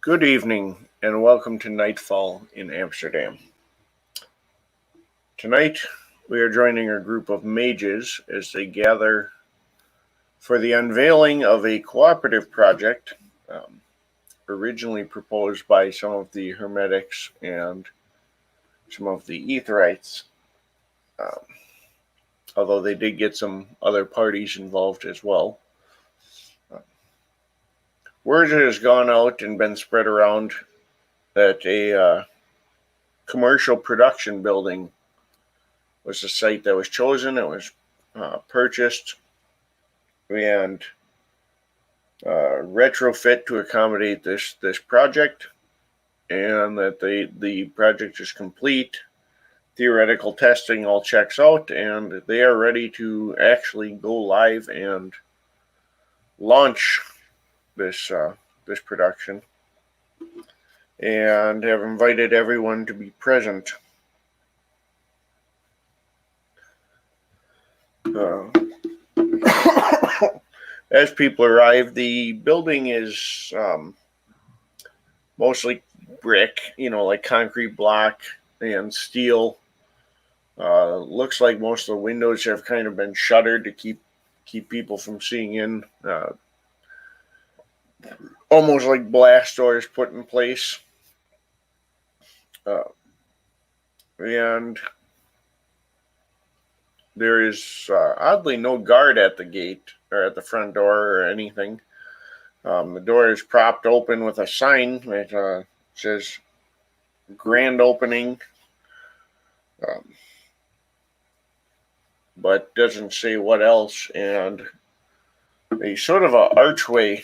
Good evening, and welcome to Nightfall in Amsterdam. Tonight, we are joining a group of mages as they gather for the unveiling of a cooperative project originally proposed by some of the Hermetics and some of the Etherites, um, although they did get some other parties involved as well. Word has gone out and been spread around that a commercial production building was the site that was chosen. It was purchased and retrofit to accommodate this project, and that the project is complete. Theoretical testing all checks out, and they are ready to actually go live and launch this production, and have invited everyone to be present. As people arrive, the building is mostly brick, like concrete block and steel. Looks like most of the windows have kind of been shuttered to keep people from seeing in. Almost like blast doors put in place. And there is oddly no guard at the gate or at the front door or anything. The door is propped open with a sign that says grand opening, but doesn't say what else. And a sort of an archway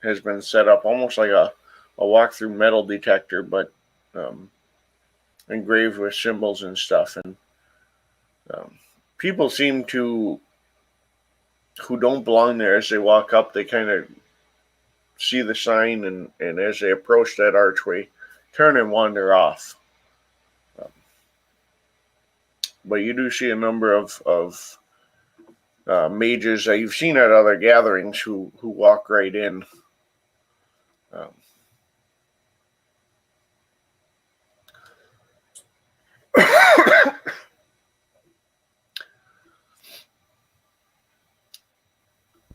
has been set up, almost like a walk-through metal detector, but engraved with symbols and stuff. And people seem to, who don't belong there, as they walk up, they kind of see the sign, and as they approach that archway, turn and wander off. But you do see a number of mages that you've seen at other gatherings who walk right in.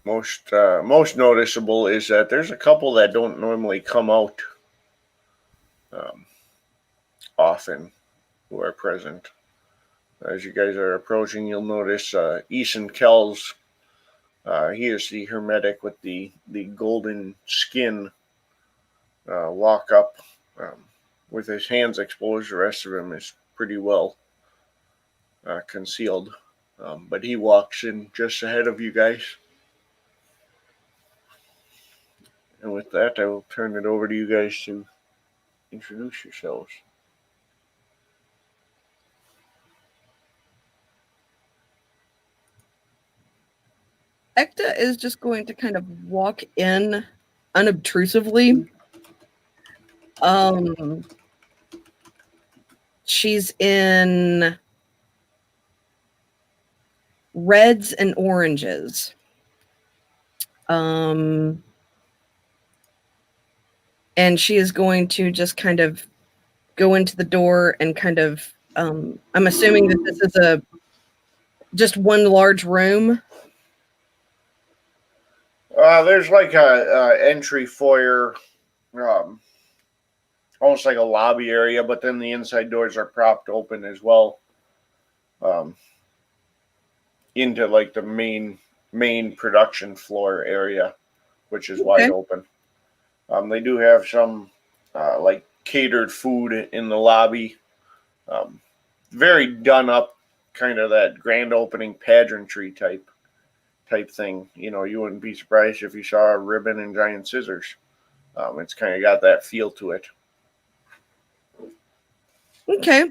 Most noticeable is that there's a couple that don't normally come out often who are present. As you guys are approaching, you'll notice Eason Kells. He is the hermetic with the golden skin. Walk up with his hands exposed. The rest of him is pretty well concealed. But he walks in just ahead of you guys. And with that, I will turn it over to you guys to introduce yourselves. Ekta is just going to kind of walk in unobtrusively. She's in reds and oranges. And she is going to just kind of go into the door and kind of, I'm assuming that this is just one large room. There's like a entry foyer, almost like a lobby area, but then the inside doors are propped open as well, into like the main production floor area, which is wide open. They do have some like catered food in the lobby, very done up, kind of that grand opening pageantry type thing. You wouldn't be surprised if you saw a ribbon and giant scissors. It's kind of got that feel to it. Okay.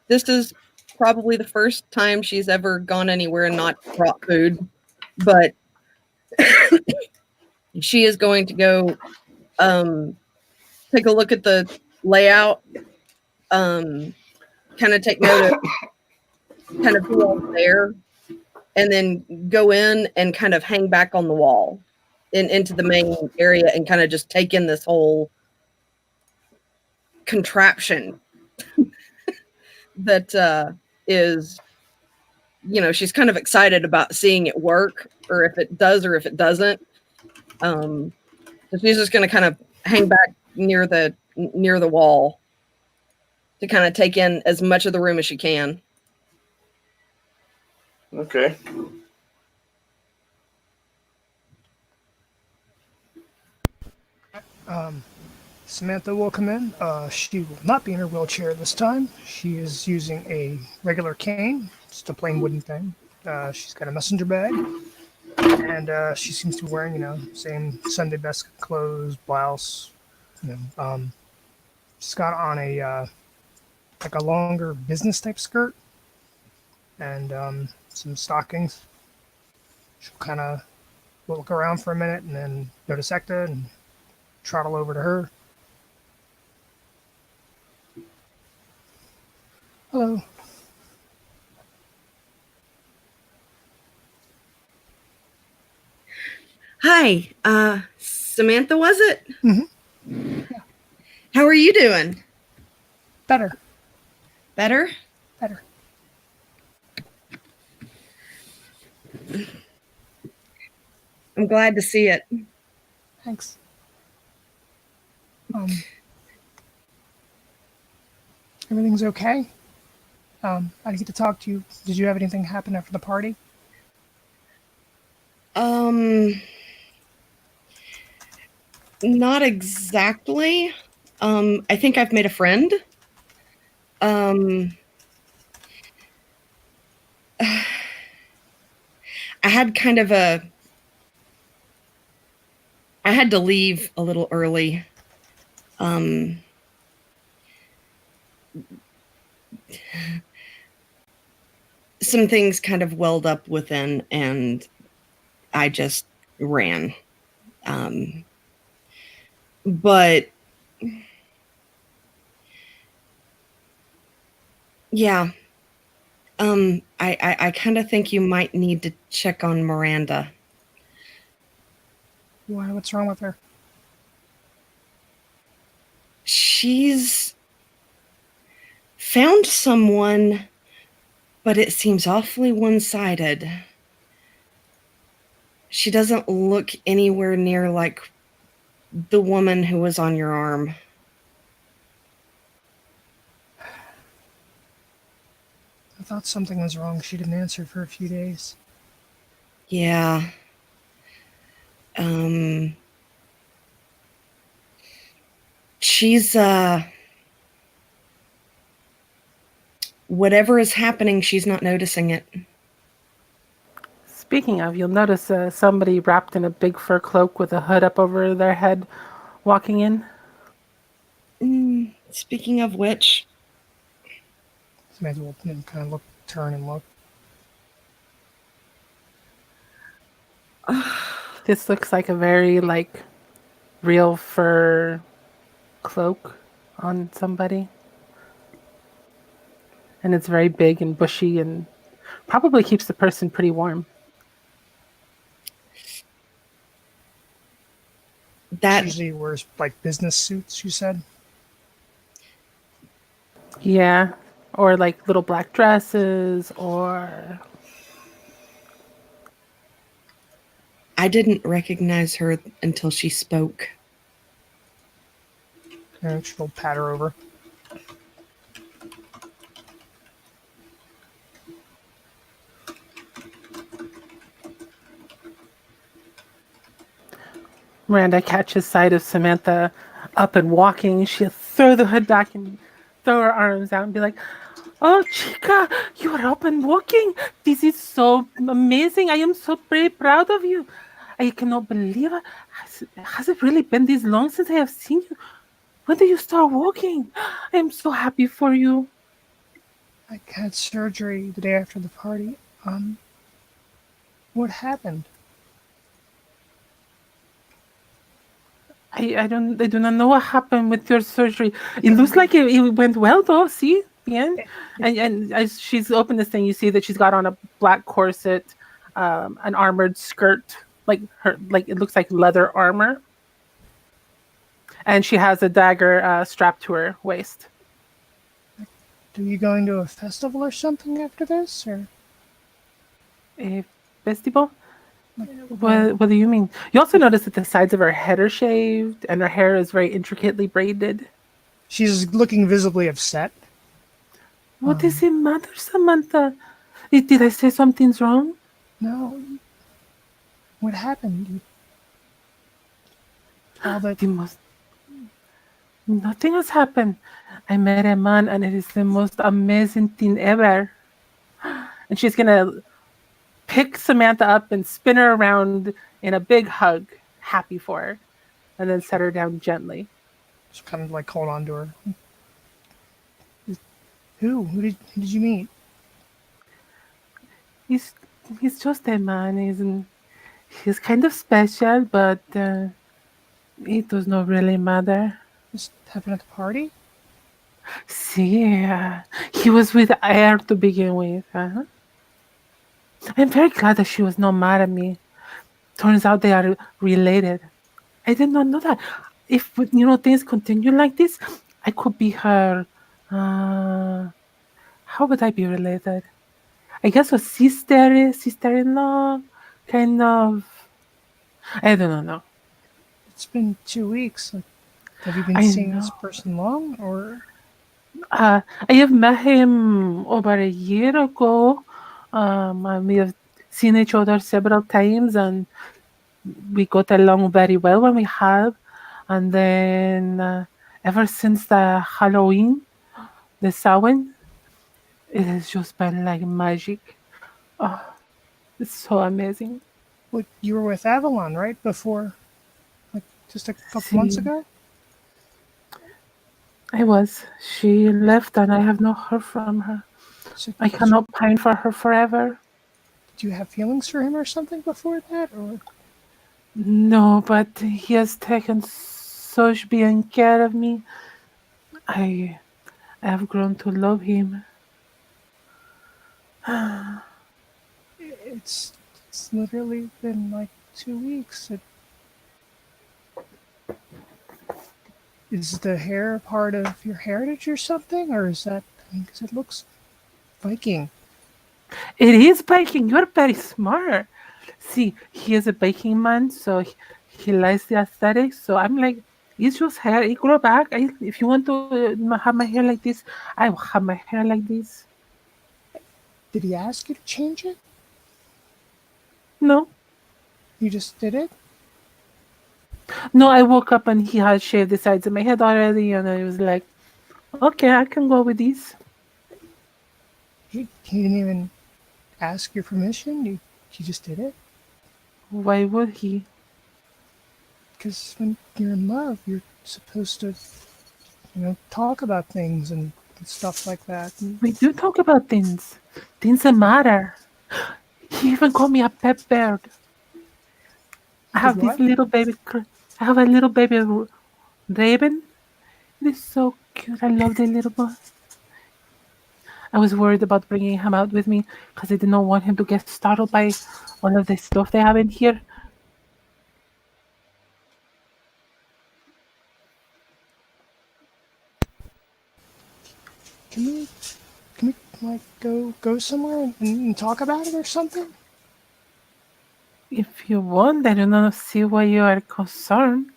This is probably the first time she's ever gone anywhere and not brought food, but she is going to go take a look at the layout, kind of take note of kind of who all's there, and then go in and kind of hang back on the wall. into the main area and kind of just take in this whole contraption that is, she's kind of excited about seeing it work, or if it does or if it doesn't. So she's just going to kind of hang back near the wall to kind of take in as much of the room as she can. Okay. Samantha will come in. She will not be in her wheelchair this time. She is using a regular cane, just a plain wooden thing. She's got a messenger bag, and she seems to be wearing, same Sunday best clothes, blouse. She's got on a like a longer business type skirt and some stockings. She'll kind of look around for a minute and then notice Ekta and trottle over to her. Hello. Hi, Samantha, was it? Mm-hmm. Yeah. How are you doing? Better. Better? Better. I'm glad to see it. Thanks. Everything's okay? I didn't get to talk to you. Did you have anything happen after the party? Not exactly. I think I've made a friend. I had I had to leave a little early. Some things kind of welled up within, and I just ran. But yeah, I kind of think you might need to check on Miranda. Why? What's wrong with her? She's found someone, but it seems awfully one-sided. She doesn't look anywhere near like the woman who was on your arm. I thought something was wrong. She didn't answer for a few days. Yeah. She's whatever is happening, she's not noticing it. Speaking of, you'll notice somebody wrapped in a big fur cloak with a hood up over their head walking in. Speaking of which, Samantha will kind of turn and look. This looks like a very real fur cloak on somebody. And it's very big and bushy and probably keeps the person pretty warm. That she usually wears business suits, you said? Yeah. Or little black dresses, or I didn't recognize her until she spoke. And she'll pat her over. Miranda catches sight of Samantha up and walking. She'll throw the hood back and throw her arms out and be like, "Oh, chica, you are up and walking. This is so amazing. I am so very proud of you. I cannot believe it. Has it really been this long since I have seen you? When did you start walking? I am so happy for you." I had surgery the day after the party. What happened? I do not know what happened with your surgery. It looks like it went well though. See, bien. And as she's opened this thing, you see that she's got on a black corset, an armored skirt, like it looks like leather armor, and she has a dagger strapped to her waist. Are you going to a festival or something after this, or A festival? like, What do you mean? You also notice that the sides of her head are shaved, and her hair is very intricately braided. she's looking visibly upset? What does it matter, Samantha? Did I say something's wrong? No, what happened? All that The most Nothing has happened. I met a man, and it is the most amazing thing ever. And she's gonna pick Samantha up and spin her around in a big hug, happy for her, and then set her down gently. just kind of like hold on to her. Who? Who did you meet? He's he's just a man. He's kind of special, but it does not really matter. Just happened at the party? See, he was with Air to begin with. Uh-huh. I'm very glad that she was not mad at me. Turns out they are related. I did not know that. If things continue like this, I could be her. Uh, how would I be related? I guess a sister-in-law, kind of. I don't know. It's been 2 weeks. Like, have you been I seeing know. this person long, or I have met him over a year ago. And we have seen each other several times, and we got along very well when we have. And then ever since the Halloween, the Samhain, it has just been like magic. Oh, it's so amazing. what? You were with Avalon, right? Before, like, just a couple months See, ago. I was. She left, and I have not heard from her. So, I cannot pine for her forever. do you have feelings for him or something before that, or No, but he has taken such being care of me. I I have grown to love him. it's literally been like 2 weeks. Is the hair part of your heritage or something, or is that? I mean, because it looks Viking. It is baking. You're very smart. See, he is a baking man, so he likes the aesthetics. So I'm like, it's just hair. It grow back. If you want to have my hair like this, I will have my hair like this. Did he ask you to change it? No, You just did it? no. I woke up and he had shaved the sides of my head already, and I was like, okay, I can go with these. He didn't even ask your permission. You just did it? Why would he? Because when you're in love, you're supposed to, talk about things and stuff like that. And We do talk about things that matter. He even called me a pet bird. I he did have this what? little baby. I have a little baby raven. It is so cute. I love the little boy. I was worried about bringing him out with me because I did not want him to get startled by all of the stuff they have in here. Can we, can we like go somewhere and talk about it or something? If you want, I do not see why you are concerned.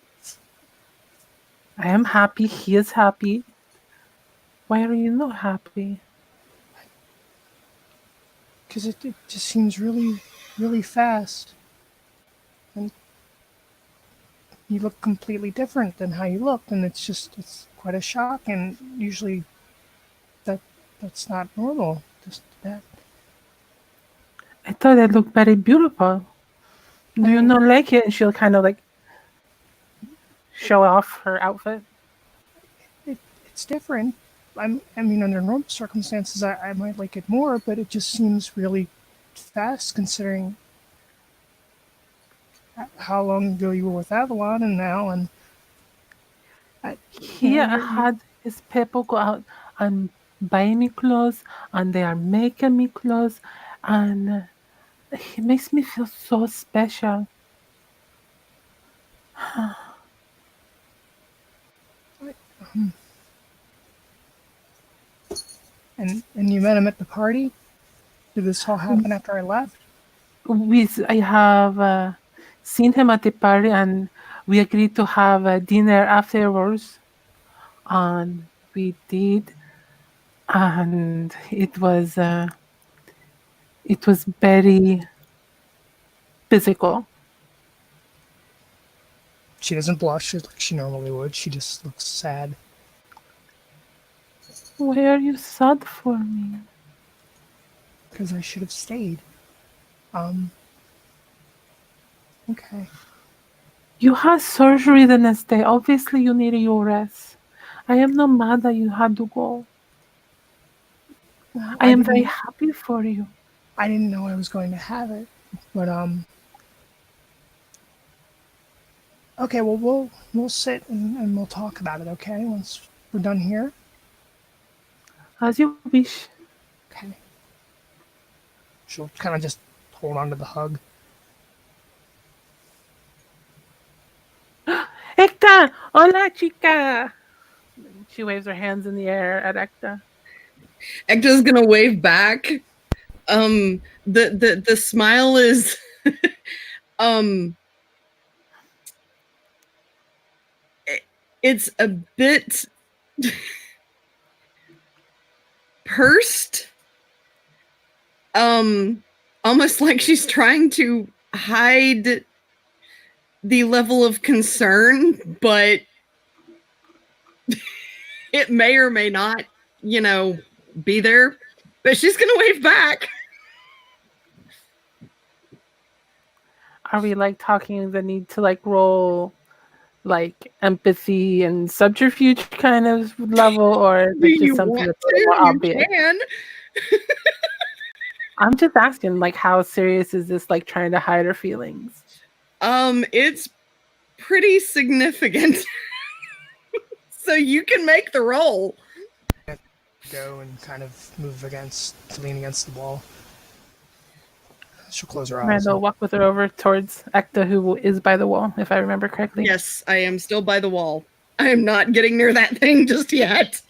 I am happy. He is happy. Why are you not happy? Because it just seems really, really fast. And you look completely different than how you looked, and it's quite a shock. And usually, that that's not normal. Just that. I thought I looked very beautiful. Do you not like it? And she'll kind of like show off her outfit. It's different. I mean, under normal circumstances, I might like it more, but it just seems really fast considering how long ago you were with Avalon and now, and He had his people go out and buy me clothes, and they are making me clothes, and he makes me feel so special. And you met him at the party? Did this all happen after I left? I have seen him at the party, and we agreed to have a dinner afterwards. And we did, and it was very physical. She doesn't blush like she normally would. She just looks sad. Why are you sad for me? Because I should have stayed. Okay. You had surgery the next day. Obviously, you needed your rest. I am not mad that you had to go. Well, I am very happy for you. I didn't know I was going to have it. But, okay, well, we'll sit and we'll talk about it, okay? Once we're done here. As you wish. Okay. She'll kind of just hold on to the hug. Ekta! Hola, chica! She waves her hands in the air at Ekta. Ekta's gonna wave back. The smile is it's a bit pursed. Almost like she's trying to hide the level of concern, but it may or may not, be there. But she's gonna wave back. Are we like talking the need to like roll like empathy and subterfuge kind of level, or is it just something that's more obvious? I'm just asking, like, how serious is this, like, trying to hide her feelings? It's pretty significant. So you can make the roll. Go and kind of lean against the wall. She'll close her eyes. Randall walk with her over towards Ekta, who is by the wall, if I remember correctly. Yes, I am still by the wall. I am not getting near that thing just yet.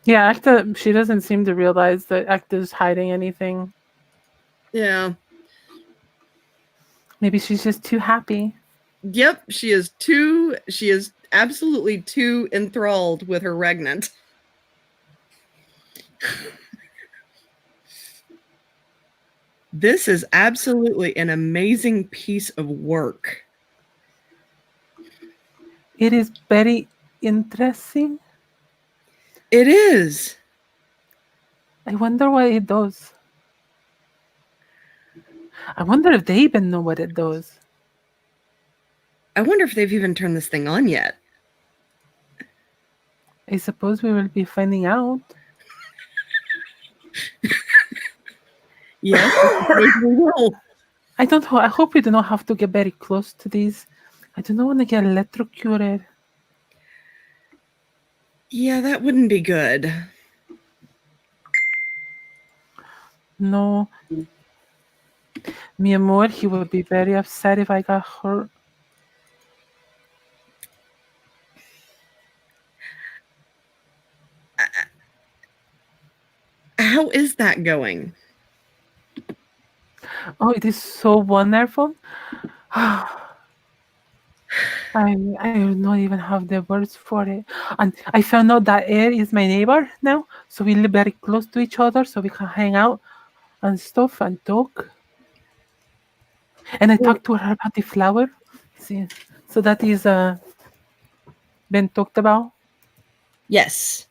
Yeah, Ekta, she doesn't seem to realize that Ekta's hiding anything. Yeah. Maybe she's just too happy. Yep, she is absolutely too enthralled with her regnant. This is absolutely an amazing piece of work. It is very interesting. It is. I wonder what it does. I wonder if they even know what it does. I wonder if they've even turned this thing on yet. I suppose we will be finding out. Yes, we will. I don't know. I hope we do not have to get very close to these. I do not want to get electrocuted. Yeah, that wouldn't be good. No. Mi amor, he would be very upset if I got hurt. How is that going? Oh, it is so wonderful. I do not even have the words for it. And I found out that Air is my neighbor now, so we live very close to each other, so we can hang out and stuff and talk. And I talked to her about the flower. See, so that is been talked about. Yes.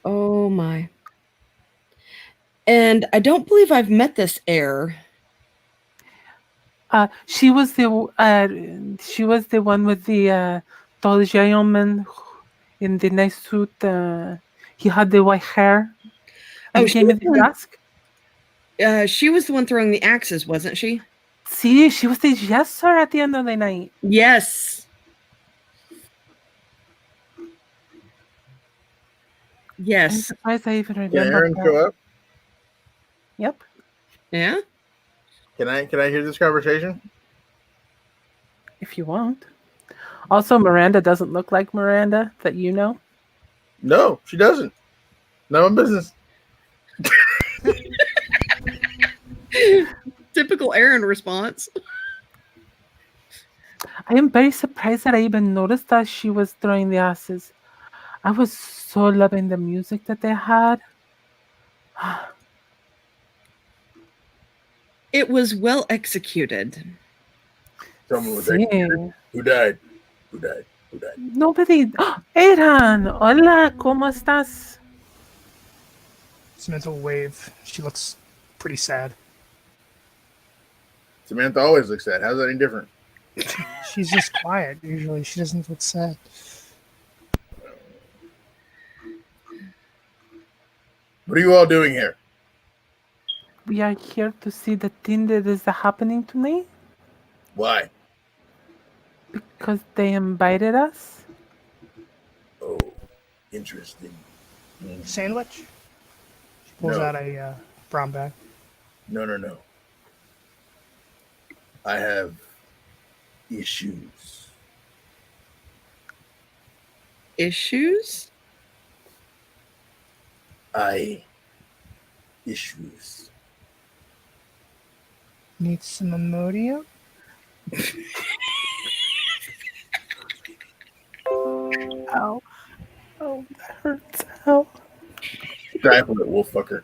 Oh my. And I don't believe I've met this heir. She was the one with the tall gentleman in the nice suit. He had the white hair. And he gave me the flask. She was the one throwing the axes, wasn't she? See, she was the yes sir at the end of the night. Yes. I'm Yes. surprised I even Can remember Aaron that. show up? Yep. Yeah. Can I hear this conversation? If you want. Also, Miranda doesn't look like Miranda that you know. No, she doesn't. None of my business. Typical Aaron response. I am very surprised that I even noticed that she was throwing the asses. I was so loving the music that they had. It was well executed. Someone was Sí. executed. Who died? Who died? Who died? Nobody. Aaron, hola, ¿cómo estás? Samantha will wave. She looks pretty sad. Samantha always looks sad. How's that any different? She's just quiet. Usually she doesn't look sad. What are you all doing here? We are here to see the thing that is happening tonight Why? because they invited us. Oh, interesting. Sandwich? She pulls No. out a brown bag. No. I have issues. Issues? Issues. Need some Imodium? Ow. Oh, that hurts. Ow. Stifle it, wolf fucker.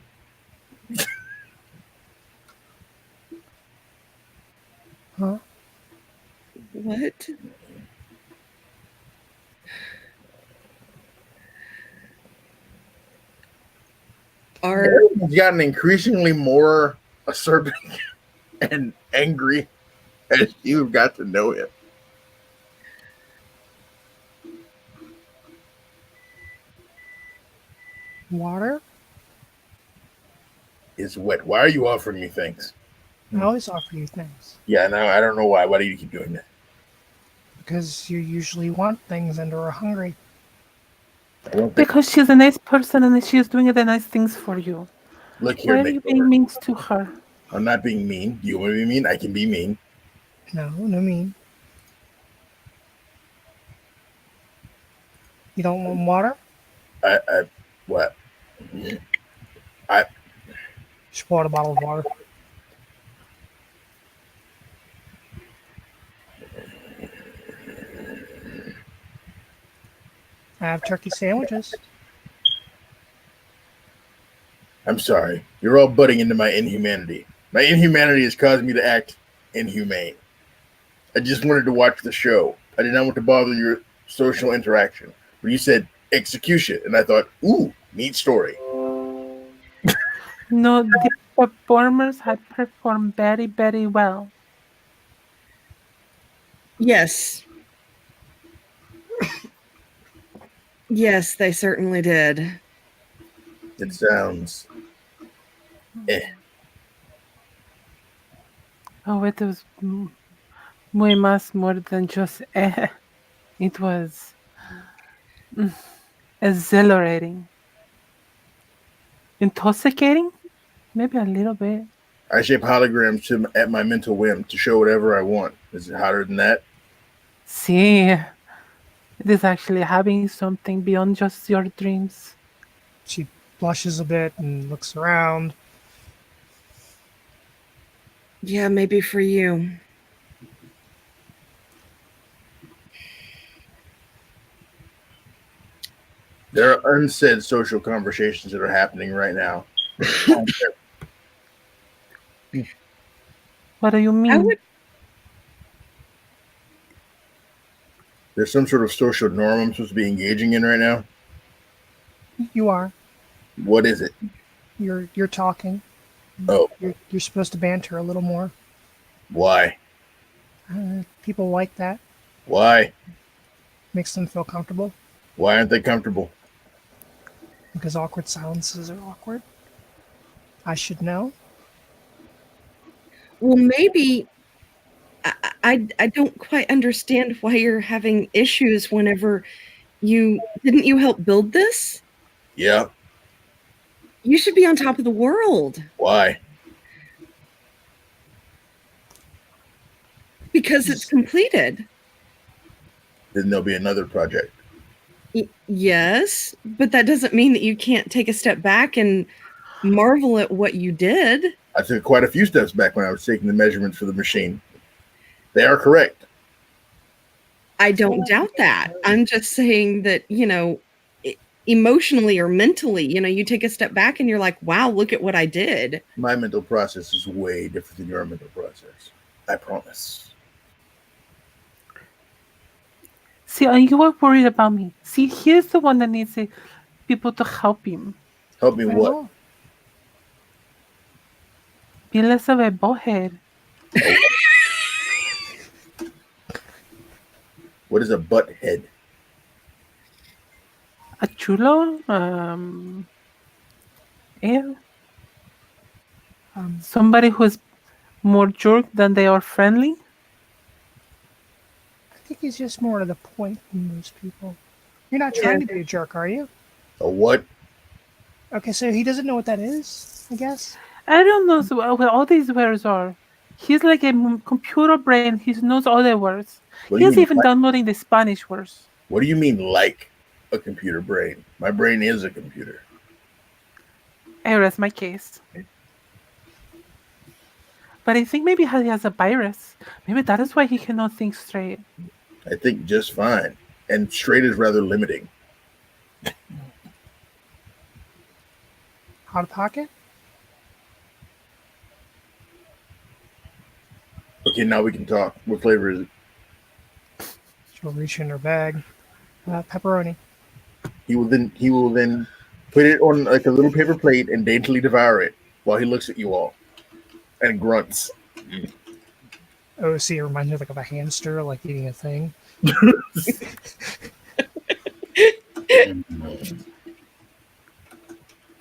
Huh? What? Are He's gotten increasingly more acerbic and angry as you've got to know him. Water? It's wet. Why are you offering me things? I always offer you things. Yeah, no, I don't know why. Why do you keep doing that? Because you usually want things and are hungry. I don't think. Because she's a nice person and she is doing the nice things for you. Look here, Why are you Nick. being mean to her? I'm not being mean. Do you want me to be mean? I can be mean. No mean. You don't want water? What? She poured a bottle of water. I have turkey sandwiches. I'm sorry. You're all butting into my inhumanity. My inhumanity has caused me to act inhumane. I just wanted to watch the show. I did not want to bother your social interaction. But you said execution, and I thought, ooh, neat story. No, the performers had performed very, very well. yes. Yes, they certainly did. It sounds Oh, it was muy más more than just It was exhilarating. Intoxicating? Maybe a little bit. I shape holograms at my mental whim to show whatever I want. Is it hotter than that? See, it is actually having something beyond just your dreams. She blushes a bit and looks around. Yeah, maybe for you. There are unsaid social conversations that are happening right now. What do you mean? I would There's some sort of social norm I'm supposed to be engaging in right now. You are. What is it? You're talking. Oh, You're supposed to banter a little more. why? People like that. Why? Makes them feel comfortable. Why aren't they comfortable? Because awkward silences are awkward. I should know. well maybe I don't quite understand why you're having issues whenever didn't you help build this? Yeah. You should be on top of the world Why? because it's completed. Then there'll be another project. Yes, but that doesn't mean that you can't take a step back and marvel at what you did. I took quite a few steps back when I was taking the measurements for the machine. They are correct. I don't doubt that. I'm just saying that, emotionally or mentally, you take a step back and you're like, wow, look at what I did. My mental process is way different than your mental process. I promise. See, you are worried about me. See, here's the one that needs people to help him. Help me what? Be less of a butthead. What is a butt head? A chulo? Yeah. Somebody who's more jerk than they are friendly? I think he's just more to the point than most people. You're not trying to be a jerk, are you? A what? Okay, so he doesn't know what that is, I guess. I don't know what all these words are. He's like a computer brain. He knows all the words. He's even downloading the Spanish words. What do you mean, like a computer brain? My brain is a computer. I rest my case. But I think maybe he has a virus. Maybe that is why he cannot think straight. I think just fine. And straight is rather limiting. Hot pocket? Okay, now we can talk. What flavor is it? She'll reach in her bag. Pepperoni. He will then put it on like a little paper plate and daintily devour it while he looks at you all and grunts. Oh, see, it reminds me of a hamster, like eating a thing.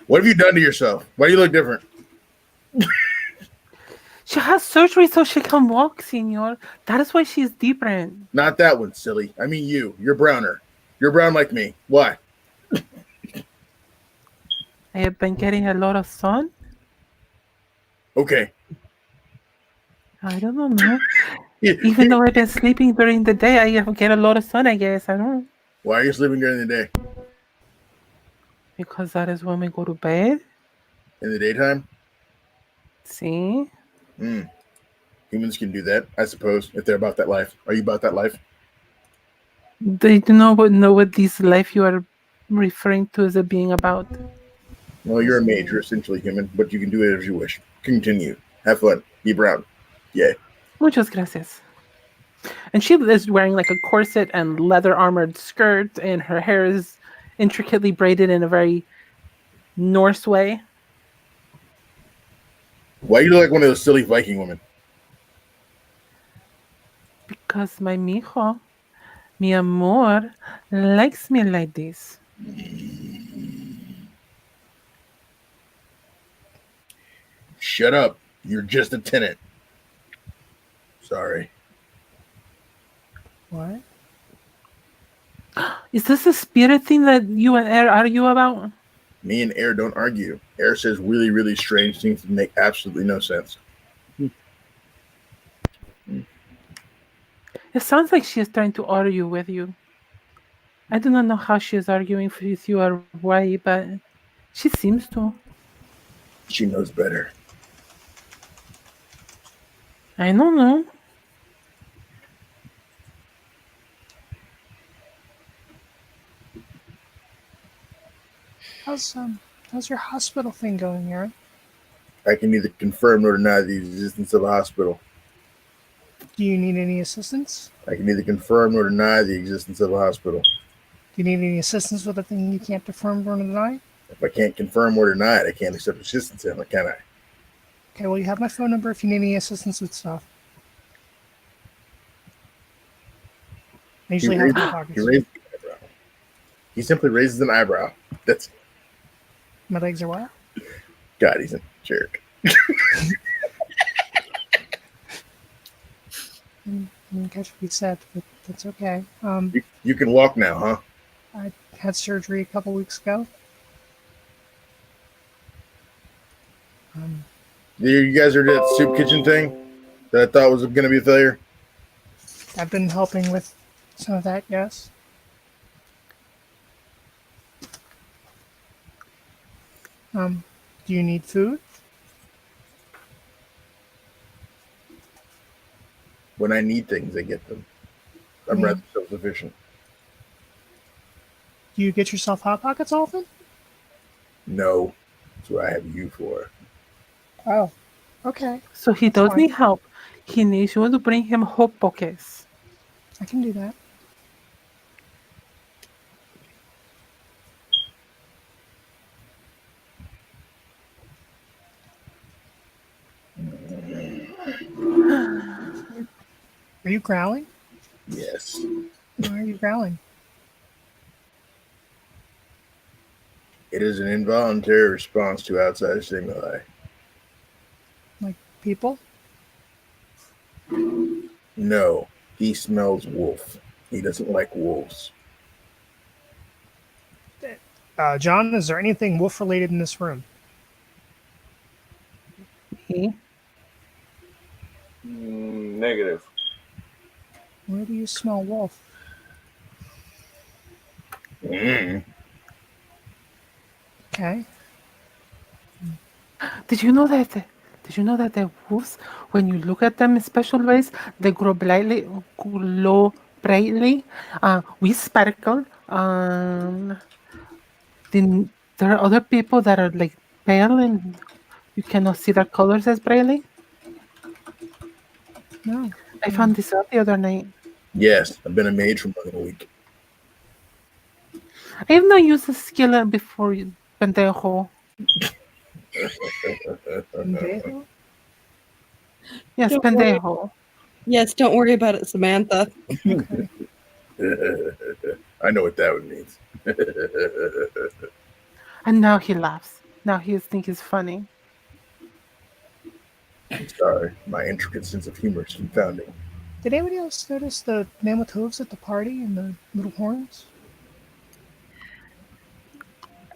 What have you done to yourself? Why do you look different? She has surgery so she can walk, senor. That is why she's different. Not that one, silly. I mean you. You're browner. You're brown like me. Why? I have been getting a lot of sun. Okay. I don't know, man. Even though I've been sleeping during the day, I get a lot of sun, I guess. I don't know. Why are you sleeping during the day? Because that is when we go to bed. In the daytime? See? Humans can do that, I suppose, if they're about that life. Are you about that life? They do not know what this life you are referring to as being about. Well, you're a mage. You're essentially human, but you can do it as you wish. Continue. Have fun. Be brown. Yeah. Muchas gracias. And she is wearing like a corset and leather armored skirt, and her hair is intricately braided in a very Norse way. Why you look like one of those silly Viking women? Because my mijo, mi amor, likes me like this. Shut up. You're just a tenant. Sorry. What? Is this a spirit thing that you and Air argue about? Me and Air don't argue. Air says really, really strange things that make absolutely no sense. It sounds like she is trying to argue with you. I do not know how she is arguing with you or why, but she seems to. She knows better. I don't know. How's your hospital thing going, Aaron? I can neither confirm nor deny the existence of a hospital. Do you need any assistance? I can neither confirm nor deny the existence of a hospital. Do you need any assistance with a thing you can't confirm or deny? If I can't confirm or deny it, I can't accept assistance in it, can I? Okay, well, you have my phone number if you need any assistance with stuff. I usually have it in my pockets. He raised an eyebrow. He simply raises an eyebrow. That's My legs are what? God, he's a jerk. catch what you said, but that's okay. You can walk now, huh? I had surgery a couple weeks ago. You guys are that soup kitchen thing that I thought was going to be a failure? I've been helping with some of that, yes. Do you need food? When I need things, I get them. I'm rather self-sufficient. Do you get yourself Hot Pockets often? No, that's what I have you for. Oh, okay. So he That's does fine. need help. He needs you to bring him hot pockets. I can do that. Are you growling? Yes. Why are you growling? It is an involuntary response to outside stimuli. Like people? No, he smells wolf. He doesn't like wolves. John, is there anything wolf related in this room? He, Negative. Where do you smell wolf? Mm. Okay. did you know that? Did you know that the wolves, when you look at them in special ways, they glow brightly. We sparkle. Then there are other people that are like pale and you cannot see their colors as brightly. No. I found this out the other night. Yes, I've been a mage for more than a week. I have not used the skillet before, pendejo. Pendejo? Yes, Don't worry. pendejo. Yes, don't worry about it, Samantha. Okay. I know what that one means. And now he laughs. Now he thinks it's funny. I'm sorry, my intricate sense of humor is confounding. Did anybody else notice the man with hooves at the party and the little horns?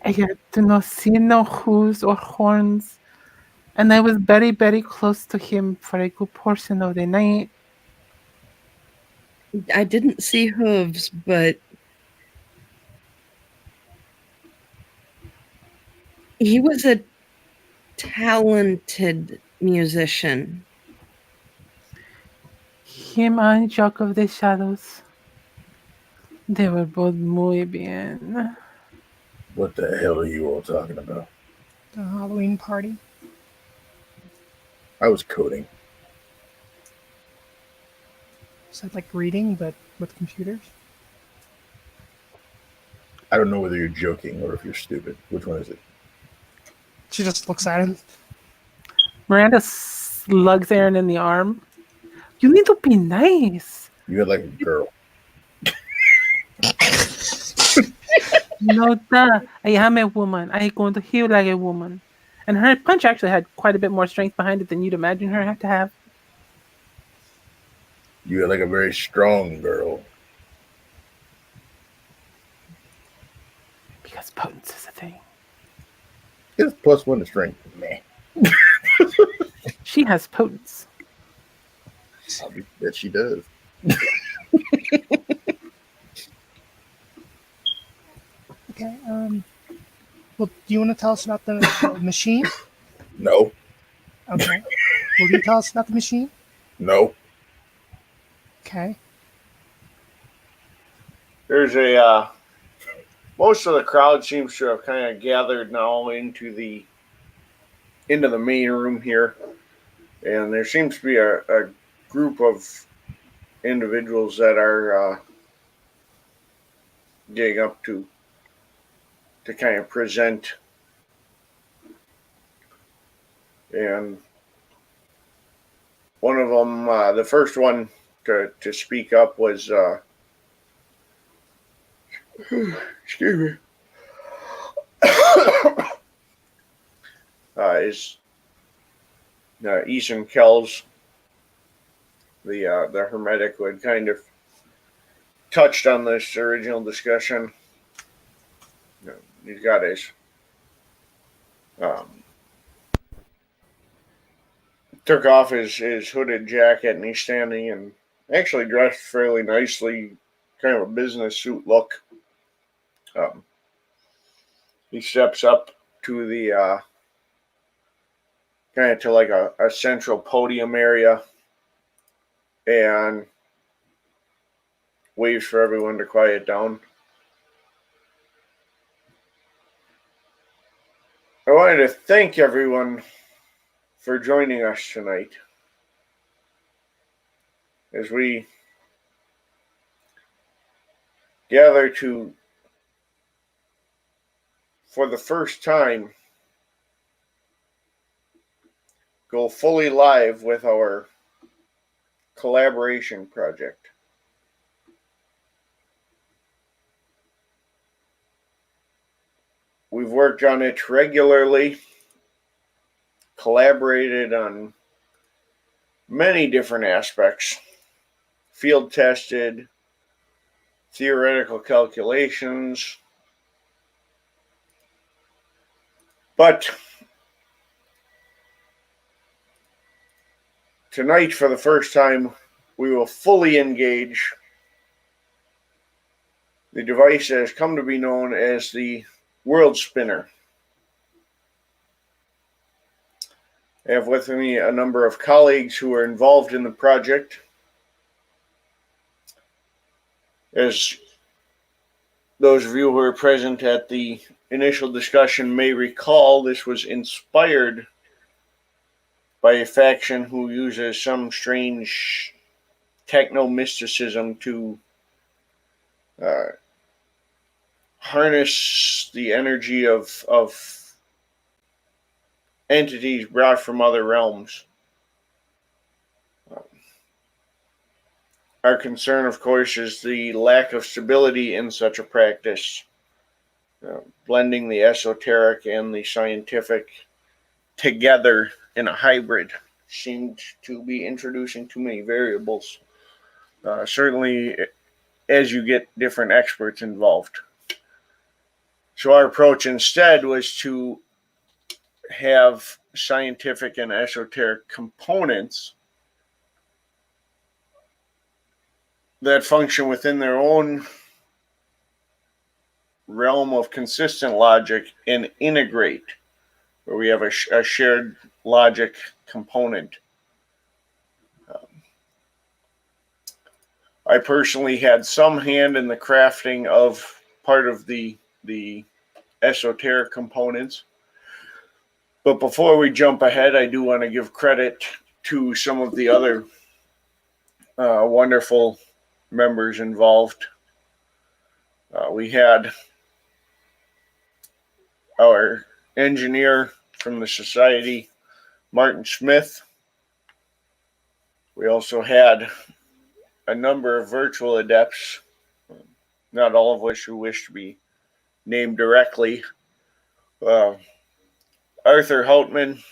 I do not see no hooves or horns. And I was very, very close to him for a good portion of the night. I didn't see hooves, but he was a talented musician. Him and Jock of the Shadows. They were both muy bien. What the hell are you all talking about? The Halloween party? I was coding. Is that like reading, but with computers? I don't know whether you're joking or if you're stupid. Which one is it? She just looks at him. Miranda slugs Aaron in the arm. You need to be nice. You had like a girl. No, duh. I am a woman. I am going to heal like a woman. And her punch actually had quite a bit more strength behind it than you'd imagine her to have. You had like a very strong girl. Because potence is a thing. It's +1 to strength. Meh. She has potence. I bet she does. Okay. Well, do you want to tell us about the machine? No. Okay. Will you tell us about the machine? No. Okay. There's a most of the crowd seems to have kind of gathered now into the main room here, and there seems to be a group of individuals that are getting up to kind of present, and one of them, the first one to speak up was excuse me, is Ethan Kells, the Hermetic who had kind of touched on this original discussion. He's got his took off his hooded jacket, and he's standing and actually dressed fairly nicely, kind of a business suit look. He steps up to the kind of to like a central podium area and waves for everyone to quiet down. I wanted to thank everyone for joining us tonight as we gather to, for the first time, go fully live with our collaboration project. We've worked on it regularly, collaborated on many different aspects, field tested, theoretical calculations, but tonight, for the first time, we will fully engage the device that has come to be known as the World Spinner. I have with me a number of colleagues who are involved in the project. As those of you who were present at the initial discussion may recall, this was inspired by a faction who uses some strange techno-mysticism to harness the energy of entities brought from other realms. Our concern, of course, is the lack of stability in such a practice. Blending the esoteric and the scientific together in a hybrid seemed to be introducing too many variables. Certainly, as you get different experts involved. So our approach instead was to have scientific and esoteric components that function within their own realm of consistent logic and integrate, where we have a shared logic component. I personally had some hand in the crafting of part of the esoteric components. But before we jump ahead, I do want to give credit to some of the other wonderful members involved. We had our engineer from the society, Martin Smith. We also had a number of virtual adepts, not all of which who wish to be named directly. Arthur Houtman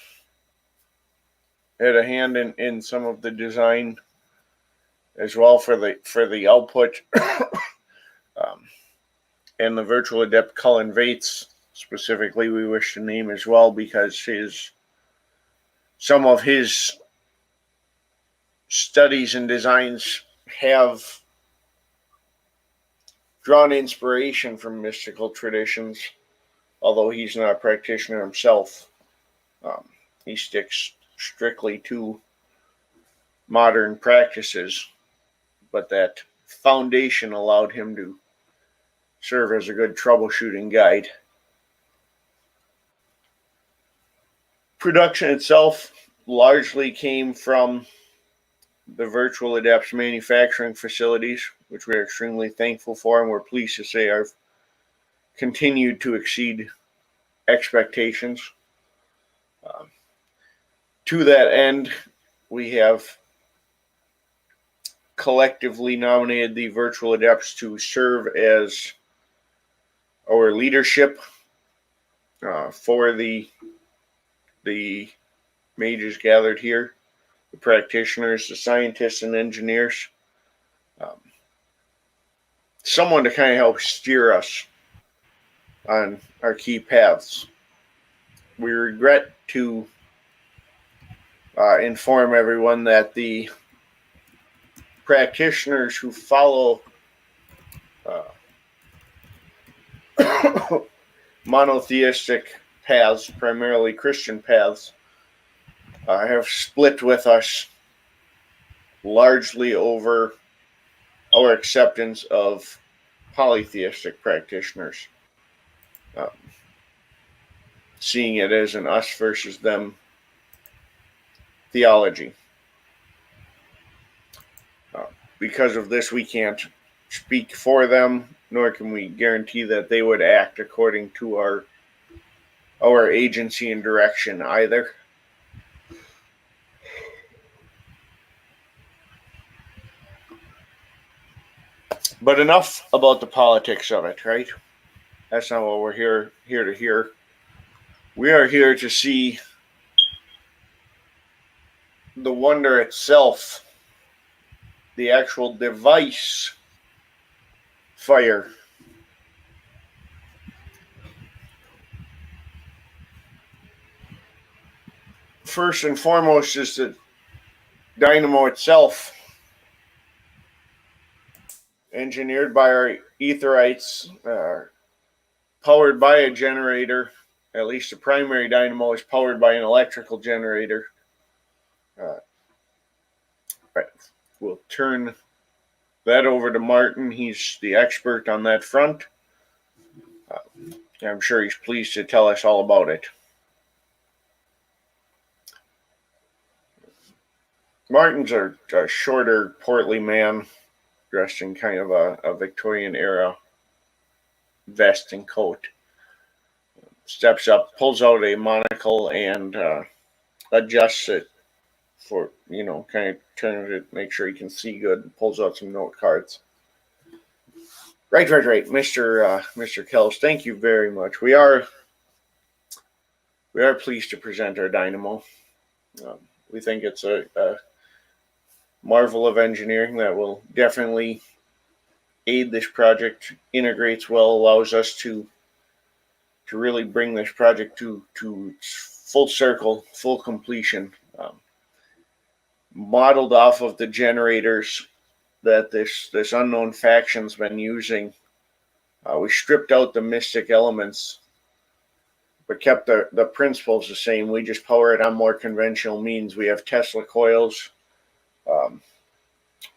had a hand in some of the design as well for the output. And the virtual adept Cullen Vates, specifically, we wish to name as well because some of his studies and designs have drawn inspiration from mystical traditions, although he's not a practitioner himself. He sticks strictly to modern practices, but that foundation allowed him to serve as a good troubleshooting guide. Production itself largely came from the Virtual Adepts manufacturing facilities, which we're extremely thankful for, and we're pleased to say have continued to exceed expectations. To that end, we have collectively nominated the Virtual Adepts to serve as our leadership for the mages gathered here. the practitioners, the scientists, and engineers. Someone to kind of help steer us on our key paths. We regret to inform everyone that the practitioners who follow monotheistic paths, primarily Christian paths, have split with us largely over our acceptance of polytheistic practitioners, seeing it as an us versus them theology. Because of this, we can't speak for them, nor can we guarantee that they would act according to our agency and direction either. But enough about the politics of it, right? That's not what we're here to hear. We are here to see the wonder itself, the actual device fire. First and foremost is the dynamo itself, engineered by our Etherites, powered by a generator. At least the primary dynamo is powered by an electrical generator. Right. We'll turn that over to Martin. He's the expert on that front. I'm sure he's pleased to tell us all about it. Martin's a shorter, portly man, dressed in kind of a Victorian era vest and coat. Steps up, pulls out a monocle, and adjusts it for, kind of turns it, make sure he can see good, pulls out some note cards. Right, Mr. Kells, thank you very much. We are pleased to present our dynamo. We think it's a marvel of engineering that will definitely aid this project, integrates well, allows us to really bring this project to full circle, full completion. Modeled off of the generators that this unknown faction's been using. We stripped out the mystic elements, but kept the principles the same. We just power it on more conventional means. We have Tesla coils.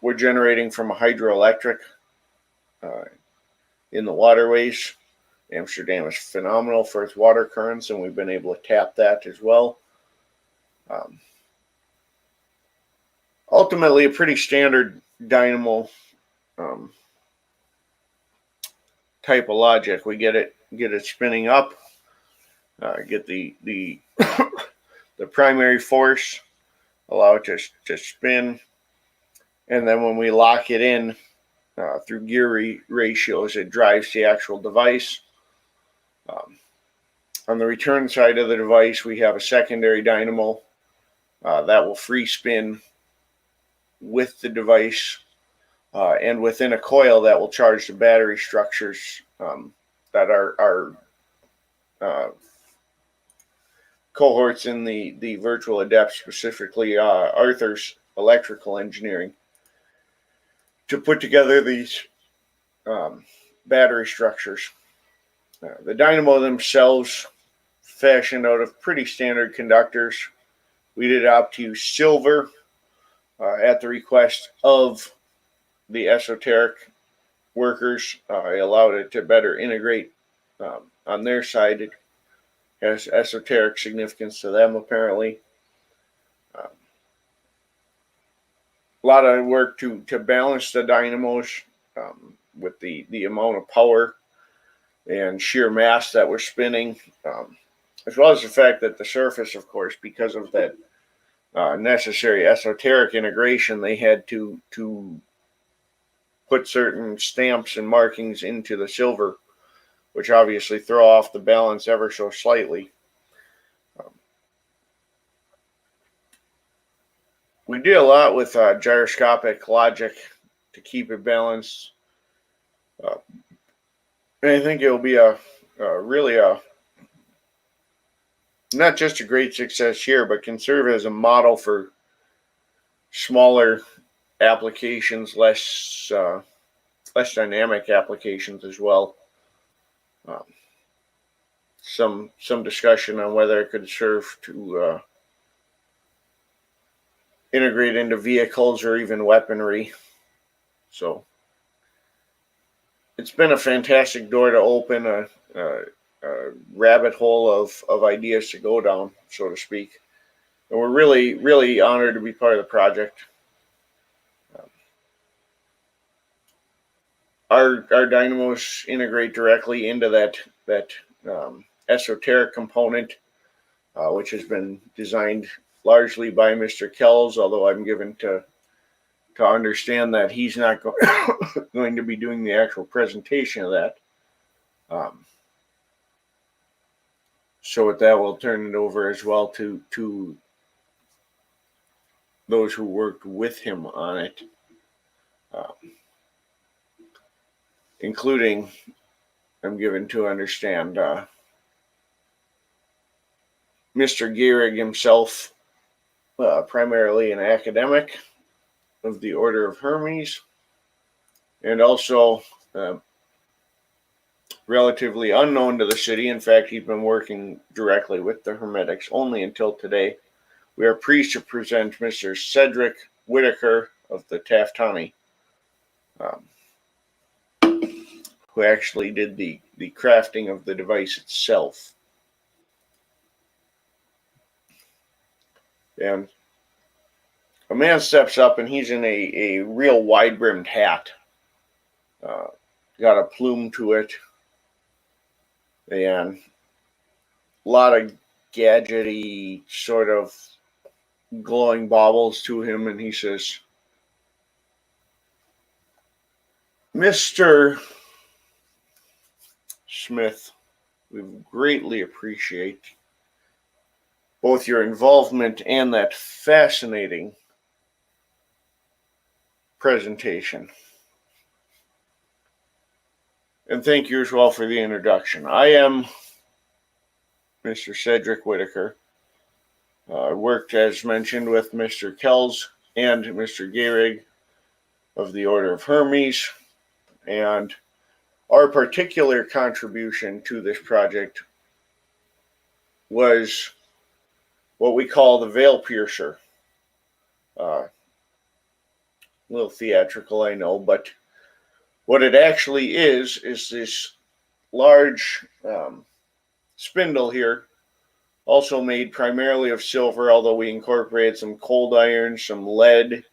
We're generating from a hydroelectric in the waterways. Amsterdam is phenomenal for its water currents, and we've been able to tap that as well. Ultimately, a pretty standard dynamo type of logic. We get it spinning up, get the the primary force, allow it to spin, and then when we lock it in through gear ratios, it drives the actual device. On the return side of the device, we have a secondary dynamo that will free spin with the device and within a coil that will charge the battery structures that are cohorts in the virtual adept, specifically Arthur's electrical engineering, to put together these battery structures. The dynamo themselves fashioned out of pretty standard conductors. We did opt to use silver at the request of the esoteric workers. I allowed it to better integrate on their side. It has esoteric significance to them, apparently. A lot of work to balance the dynamos with the amount of power and sheer mass that we're spinning, as well as the fact that the surface, of course, because of that necessary esoteric integration, they had to put certain stamps and markings into the silver, which obviously throw off the balance ever so slightly. we did a lot with gyroscopic logic to keep it balanced. And I think it'll be really not just a great success here, but can serve as a model for smaller applications, less dynamic applications as well. Some discussion on whether it could serve to integrate into vehicles or even weaponry. So it's been a fantastic door to open, a rabbit hole of ideas to go down, so to speak. And we're really, really honored to be part of the project. Our dynamos integrate directly into that esoteric component, which has been designed largely by Mr. Kells, although I'm given to understand that he's not going to be doing the actual presentation of that. So with that, we'll turn it over as well to those who worked with him on it, including, I'm given to understand, Mr. Gehrig himself, primarily an academic of the Order of Hermes, and also relatively unknown to the city. In fact, he's been working directly with the Hermetics only until today. We are pleased to present Mr. Cedric Whitaker of the Taftani, who actually did the crafting of the device itself. And a man steps up, and he's in a real wide-brimmed hat. Got a plume to it, and a lot of gadgety sort of glowing baubles to him, and he says, "Mr. Smith, we greatly appreciate both your involvement and that fascinating presentation. And thank you as well for the introduction. I am Mr. Cedric Whitaker. I worked, as mentioned, with Mr. Kells and Mr. Gehrig of the Order of Hermes, and our particular contribution to this project was what we call the Veil Piercer. A little theatrical, I know, but what it actually is this large spindle here, also made primarily of silver, although we incorporated some cold iron, some lead,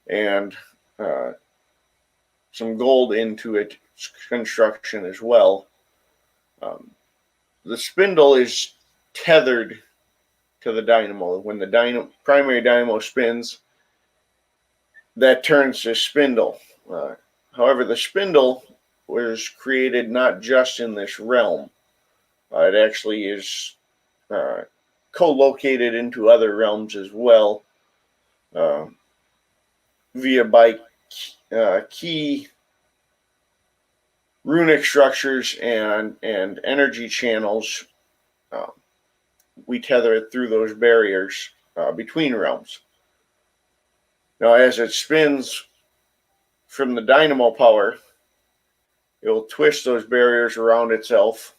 and some gold into its construction as well. The spindle is tethered to the dynamo. When the primary dynamo spins, that turns this spindle. However, the spindle was created not just in this realm. It actually is co-located into other realms as well, by key runic structures and energy channels. We tether it through those barriers between realms. Now, as it spins from the dynamo power, it will twist those barriers around itself.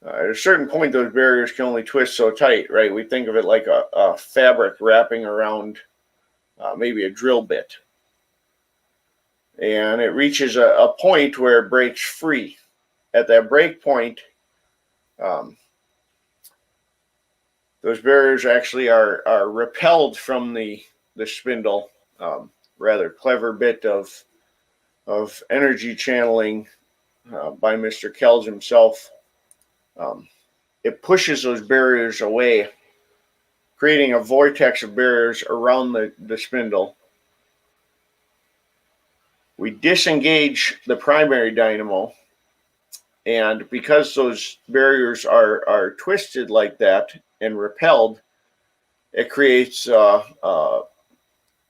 At a certain point, those barriers can only twist so tight, right? We think of it like a fabric wrapping around maybe a drill bit. And it reaches a point where it breaks free. At that break point, those barriers actually are repelled from the spindle. Rather clever bit of energy channeling by Mr. Kells himself. It pushes those barriers away, creating a vortex of barriers around the spindle. We disengage the primary dynamo, and because those barriers are twisted like that and repelled, it creates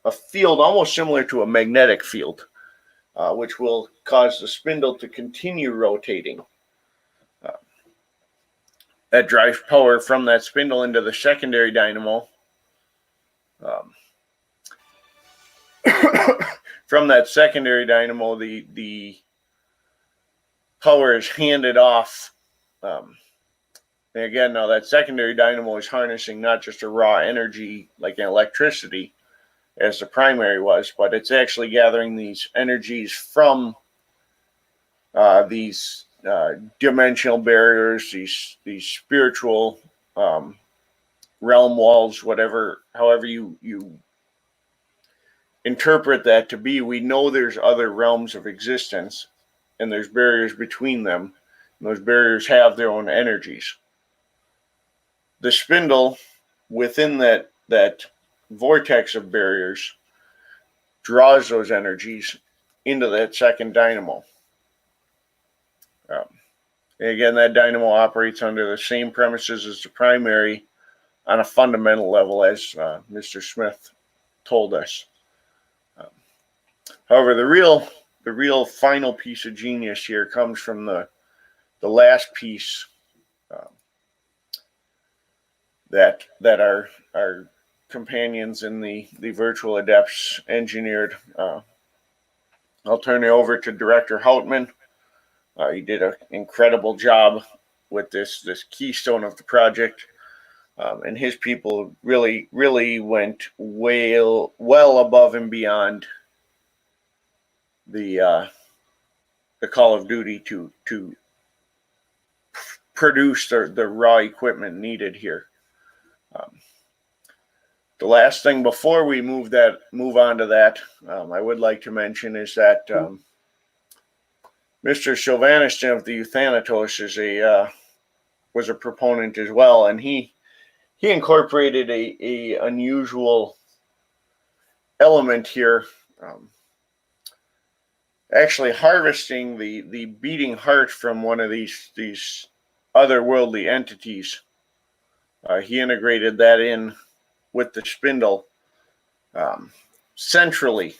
a field almost similar to a magnetic field, which will cause the spindle to continue rotating. That drives power from that spindle into the secondary dynamo. From that secondary dynamo, the power is handed off. And again, now that secondary dynamo is harnessing not just a raw energy like electricity, as the primary was, but it's actually gathering these energies from these dimensional barriers, these spiritual realm walls, however you interpret that to be. We know there's other realms of existence, and there's barriers between them. And those barriers have their own energies. The spindle within that vortex of barriers draws those energies into that second dynamo. Again, that dynamo operates under the same premises as the primary on a fundamental level, as Mr. Smith told us. However, the real final piece of genius here comes from the last piece that our companions in the virtual adepts engineered. I'll turn it over to Director Houtman. He did an incredible job with this keystone of the project, and his people really went well above and beyond the Call of Duty to produce the raw equipment needed here. The last thing before we move on to that, I would like to mention is that Mr. Sylvaniston of the Euthanatos was a proponent as well, and he incorporated a unusual element here, actually harvesting the beating heart from one of these otherworldly entities. He integrated that in with the spindle centrally.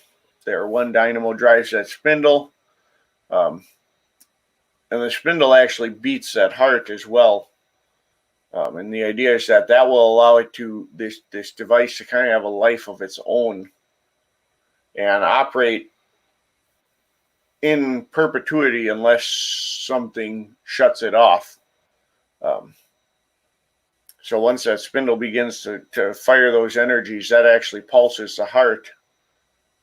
There, one dynamo drives that spindle, and the spindle actually beats that heart as well. And the idea is that will allow it to this device to kind of have a life of its own and operate in perpetuity unless something shuts it off. So once that spindle begins to fire those energies, that actually pulses the heart,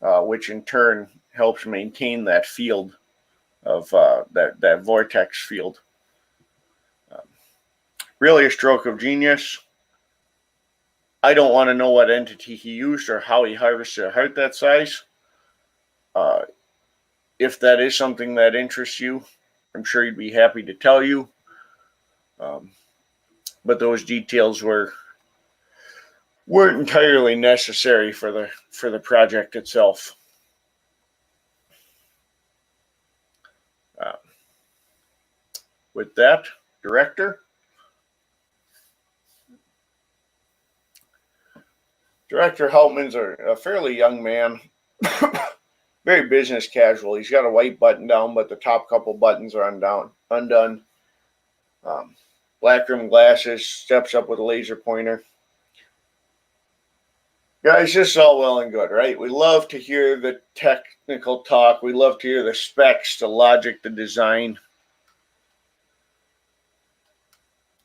which in turn helps maintain that field of that vortex field. Really a stroke of genius. I don't want to know what entity he used or how he harvested a heart that size. If that is something that interests you, I'm sure he'd be happy to tell you. But those details weren't entirely necessary for the project itself. With that, Director Houtman's a fairly young man, very business casual. He's got a white button down, but the top couple buttons are undone. Black rimmed glasses, steps up with a laser pointer. Guys, this is all well and good, right? We love to hear the technical talk. We love to hear the specs, the logic, the design.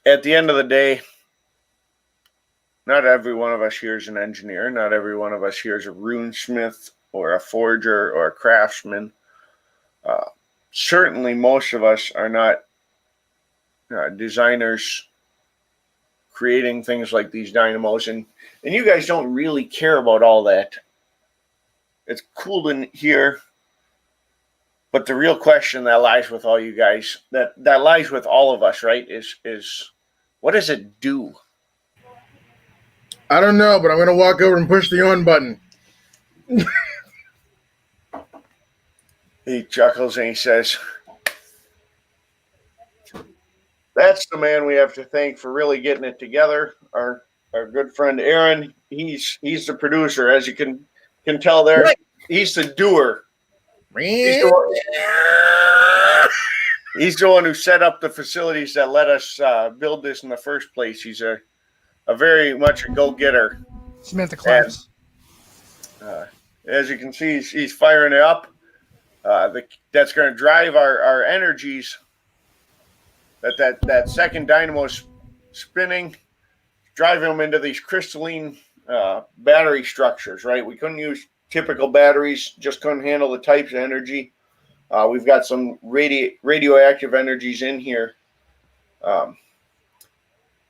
At the end of the day, not every one of us here is an engineer. Not every one of us here is a runesmith or a forger or a craftsman. Certainly, most of us are not designers creating things like these dynamos, and you guys don't really care about all that. It's cool to hear, but the real question that lies with all you guys, that lies with all of us, right, is what does it do? I don't know, but I'm going to walk over and push the on button. He chuckles and he says, that's the man we have to thank for really getting it together. Our good friend Aaron, he's the producer. As you can can tell there. Right. He's the doer. He's the one who set up the facilities that let us build this in the first place. He's a very much a go-getter. Samantha claps. As you can see, he's firing it up. That's going to drive our energies. That second dynamo's spinning, driving them into these crystalline battery structures. Right, we couldn't use typical batteries; just couldn't handle the types of energy. We've got some radioactive energies in here.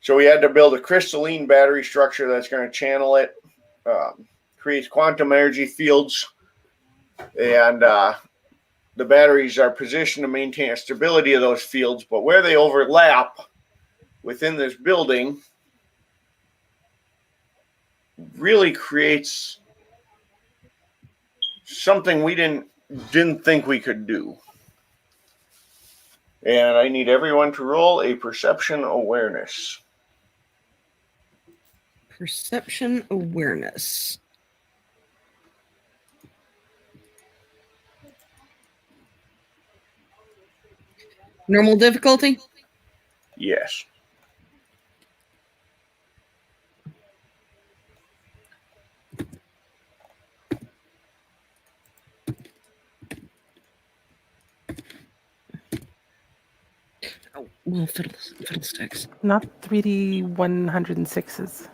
So we had to build a crystalline battery structure that's going to channel it, creates quantum energy fields, and the batteries are positioned to maintain a stability of those fields. But where they overlap within this building really creates something we didn't think we could do. And I need everyone to roll a perception awareness. Perception awareness. Normal difficulty? Yes. Oh, well, fiddlesticks. Not 3D 106s.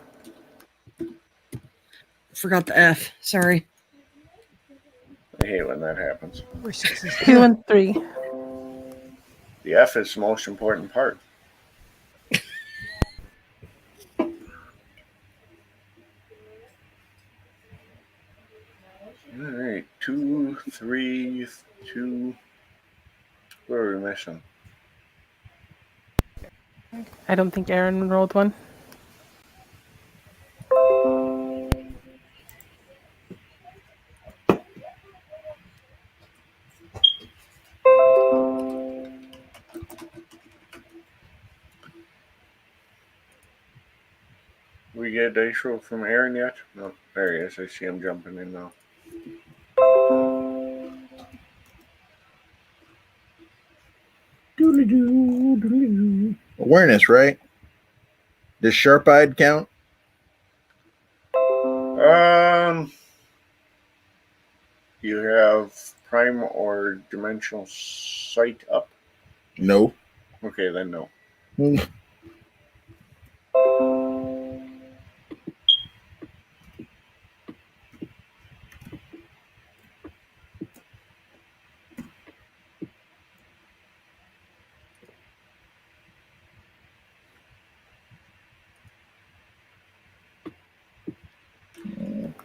Forgot the F. Sorry. I hate when that happens. We're sixes. 213. The F is the most important part. All right, 2, 3, 2. What are we missing? I don't think Aaron rolled one. We get a dice roll from Aaron yet? No, there he is. I see him jumping in now. Awareness, right? Does sharp-eyed count? You have prime or dimensional sight up? No. Okay, then no.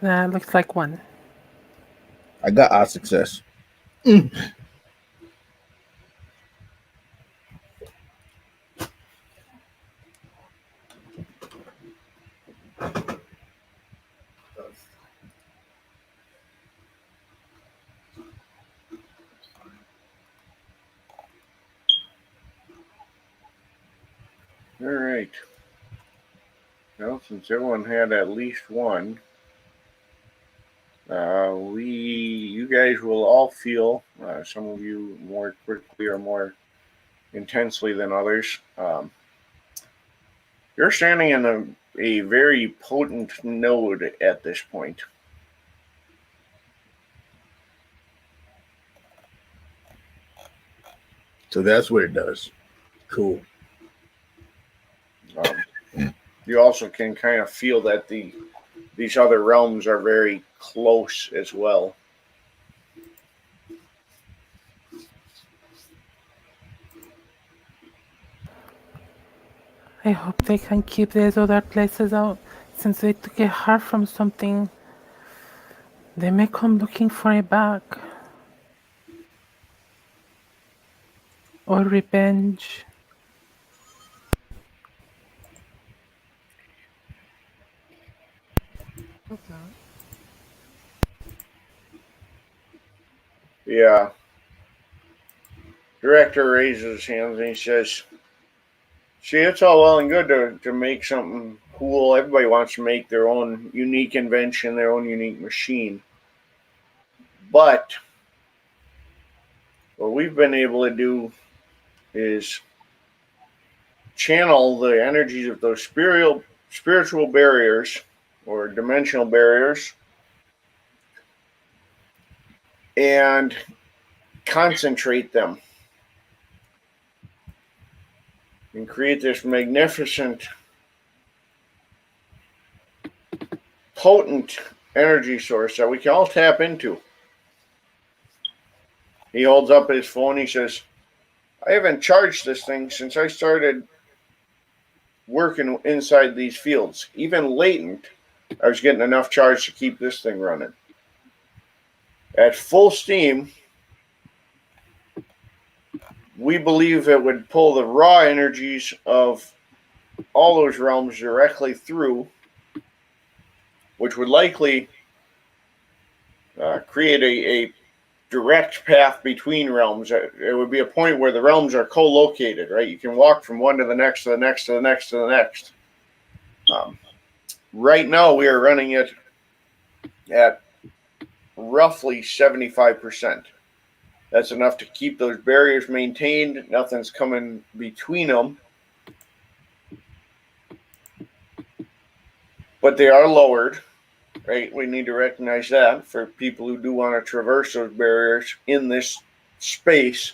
That looks like one. I got a success. All right. Well, since everyone had at least one, you guys will all feel, some of you more quickly or more intensely than others. You're standing in a very potent node at this point. So that's what it does. Cool. You also can kind of feel that these other realms are very close as well. I hope they can keep these other places out. Since they took a heart from something, they may come looking for it back. Or revenge. Hope not. Yeah. Director raises his hands and he says, see, it's all well and good to make something cool. Everybody wants to make their own unique invention, their own unique machine. But what we've been able to do is channel the energies of those spiritual barriers or dimensional barriers and concentrate them and create this magnificent, potent energy source that we can all tap into. He holds up his phone. He says, I haven't charged this thing since I started working inside these fields. Even latent, I was getting enough charge to keep this thing running. At full steam, we believe it would pull the raw energies of all those realms directly through, which would likely create a direct path between realms. It would be a point where the realms are co-located, right? You can walk from one to the next, to the next, to the next, to the next. Right now, we are running it at roughly 75%. That's enough to keep those barriers maintained. Nothing's coming between them. But they are lowered, right? We need to recognize that for people who do want to traverse those barriers in this space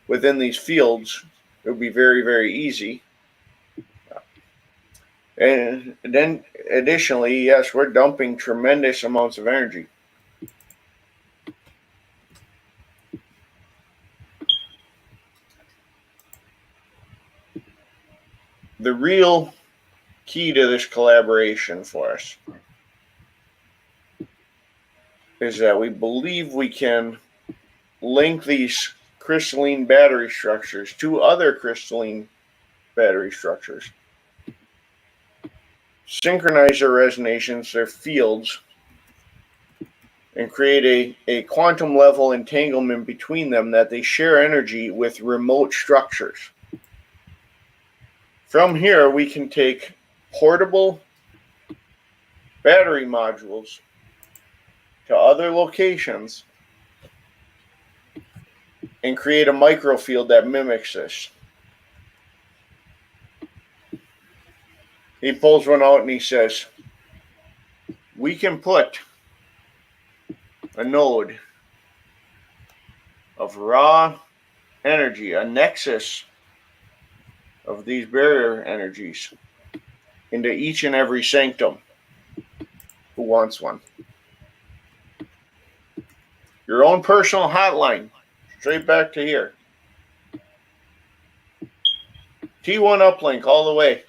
within these fields. It would be very, very easy. And then additionally, yes, we're dumping tremendous amounts of energy. The real key to this collaboration for us is that we believe we can link these crystalline battery structures to other crystalline battery structures, synchronize their resonations, their fields, and create a quantum level entanglement between them that they share energy with remote structures. From here, we can take portable battery modules to other locations and create a microfield that mimics this. He pulls one out and he says, we can put a node of raw energy, a nexus of these barrier energies into each and every sanctum. Who wants one? Your own personal hotline, straight back to here. T1 uplink all the way.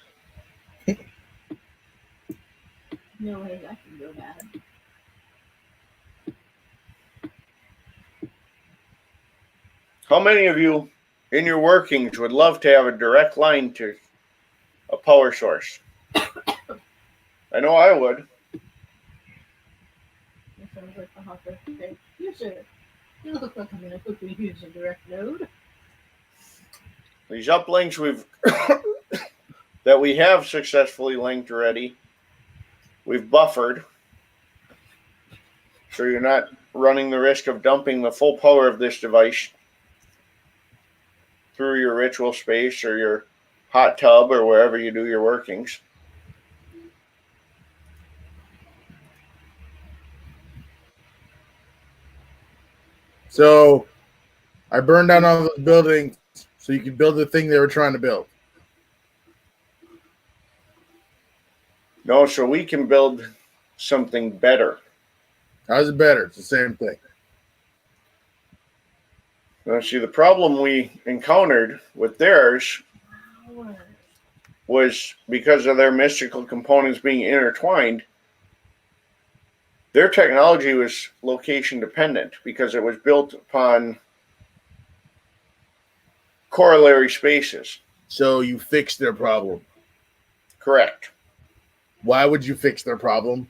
No way that can go bad. How many of you in your workings would love to have a direct line to a power source? I know I would. That sounds like the hot thing. Yes, sir. You look like I'm going to quickly use a direct node. These uplinks that we have successfully linked already, we've buffered, so you're not running the risk of dumping the full power of this device through your ritual space or your hot tub or wherever you do your workings. So I burned down all those buildings so you could build the thing they were trying to build. No, so we can build something better. How's it better? It's the same thing. Now, see, the problem we encountered with theirs was because of their mystical components being intertwined. Their technology was location dependent because it was built upon corollary spaces. So you fixed their problem. Correct. Why would you fix their problem?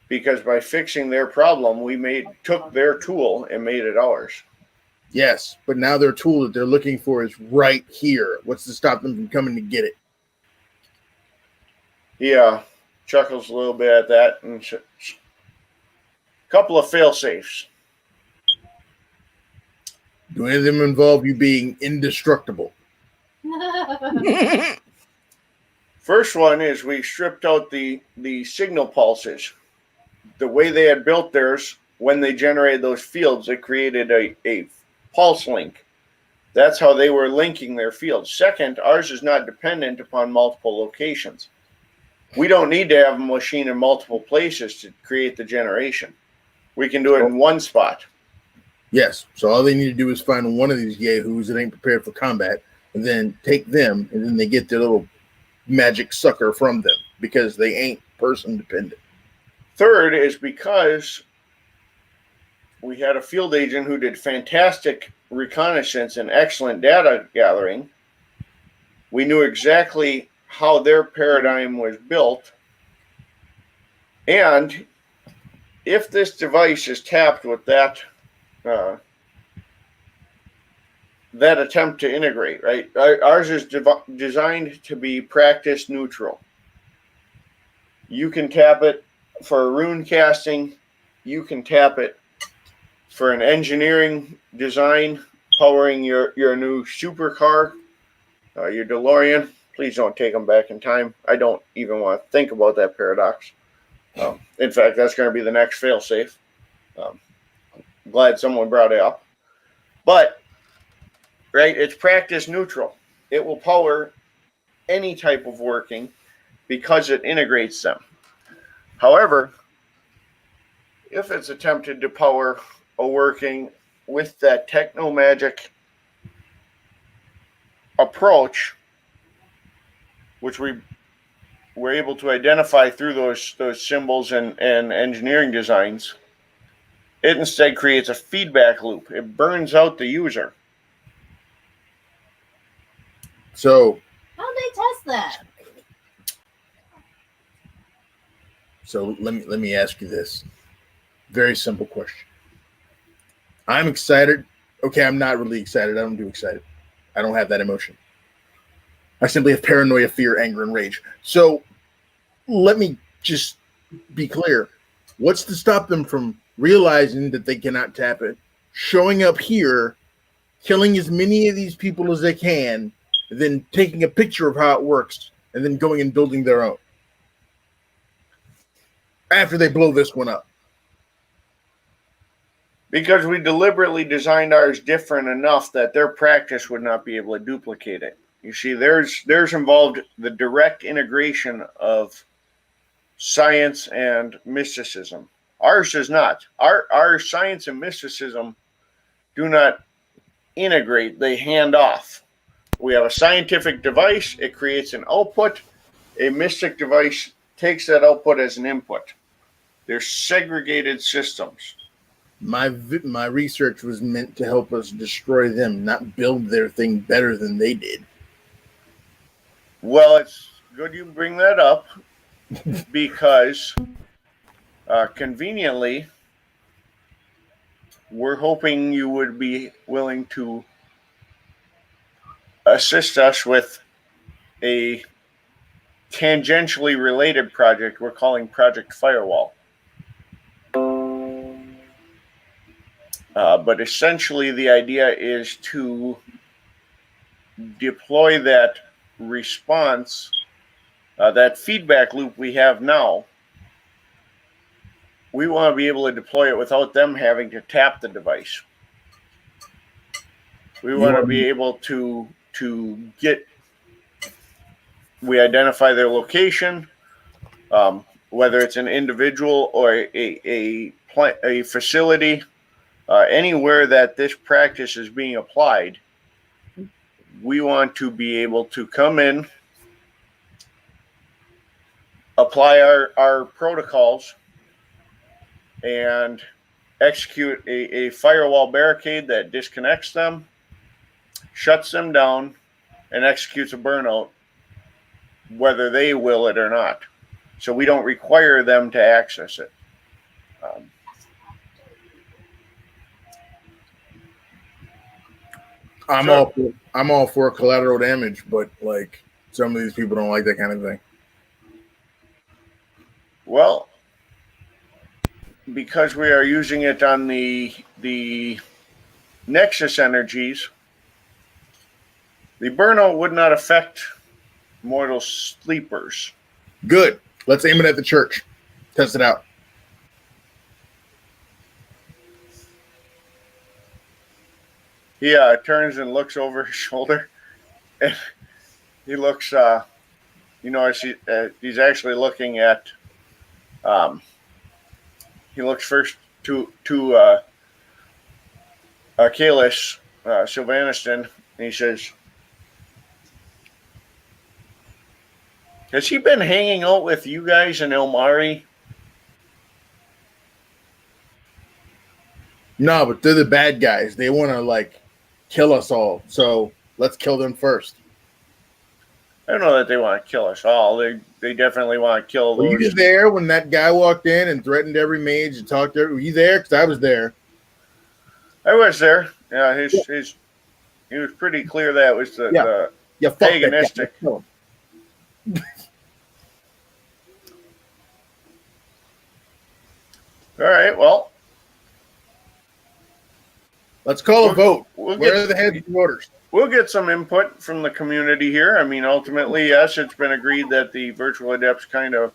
Because by fixing their problem, we took their tool and made it ours. Yes, but now their tool that they're looking for is right here. What's to stop them from coming to get it? He chuckles a little bit at that and Couple of fail safes. Do any of them involve you being indestructible? First one is we stripped out the signal pulses. The way they had built theirs, when they generated those fields, it created a pulse link. That's how they were linking their fields. Second, ours is not dependent upon multiple locations. We don't need to have a machine in multiple places to create the generation. We can do it in one spot. Yes. So all they need to do is find one of these yahoos that ain't prepared for combat, and then take them, and then they get their little magic sucker from them because they ain't person dependent. Third is because we had a field agent who did fantastic reconnaissance and excellent data gathering. We knew exactly how their paradigm was built. And if this device is tapped with that attempt to integrate, right? Ours is designed to be practice neutral. You can tap it for rune casting. You can tap it for an engineering design, powering your new supercar, your DeLorean. Please don't take them back in time. I don't even want to think about that paradox. In fact, that's going to be the next failsafe. Glad someone brought it up. But, right, it's practice neutral. It will power any type of working because it integrates them. However, if it's attempted to power a working with that techno-magic approach, which we were able to identify through those symbols and engineering designs, it instead creates a feedback loop. It burns out the user. So how'd they test that? So let me ask you this. Very simple question. I'm excited. Okay, I'm not really excited. I don't do excited. I don't have that emotion. I simply have paranoia, fear, anger, and rage. So let me just be clear. What's to stop them from realizing that they cannot tap it, showing up here, killing as many of these people as they can, then taking a picture of how it works, and then going and building their own after they blow this one up? Because we deliberately designed ours different enough that their practice would not be able to duplicate it. You see, there's involved the direct integration of science and mysticism. Ours does not. Our science and mysticism do not integrate, they hand off. We have a scientific device, it creates an output. A mystic device takes that output as an input. They're segregated systems. My research was meant to help us destroy them, not build their thing better than they did. Well, it's good you bring that up because conveniently, we're hoping you would be willing to assist us with a tangentially related project we're calling Project Firewall. But essentially, the idea is to deploy that response, that feedback loop we have now. We want to be able to deploy it without them having to tap the device. We want to be able to get. We identify their location, whether it's an individual or a facility. Anywhere that this practice is being applied, we want to be able to come in, apply our protocols, and execute a firewall barricade that disconnects them, shuts them down, and executes a burnout, whether they will it or not. So we don't require them to access it. I'm all for collateral damage, but like some of these people don't like that kind of thing. Well, because we are using it on the Nexus energies, the burnout would not affect mortal sleepers. Good. Let's aim it at the church. Test it out. He turns and looks over his shoulder, and he looks. He's actually looking at. He looks first to Kalis Sylvaniston, and he says, "Has he been hanging out with you guys in Elmari?" No, but they're the bad guys. They want to kill us all. So let's kill them first. I don't know that they want to kill us all. They definitely want to kill those. Were you there when that guy walked in and threatened every mage and talked to everyone? Were you there? Because I was there. I was there. Yeah, he was pretty clear that was the paganistic. All right, well, let's call a vote. Where are the heads of the voters? We'll get some input from the community here. I mean, ultimately, yes, it's been agreed that the virtual adepts kind of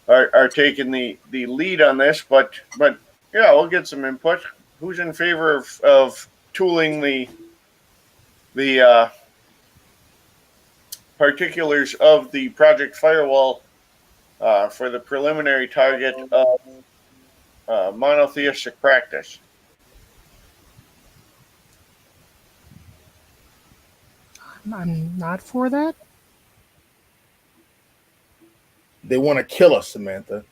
are taking the lead on this, but yeah, we'll get some input. Who's in favor of tooling the particulars of the Project Firewall for the preliminary target of monotheistic practice? I'm not for that. They want to kill us, Samantha.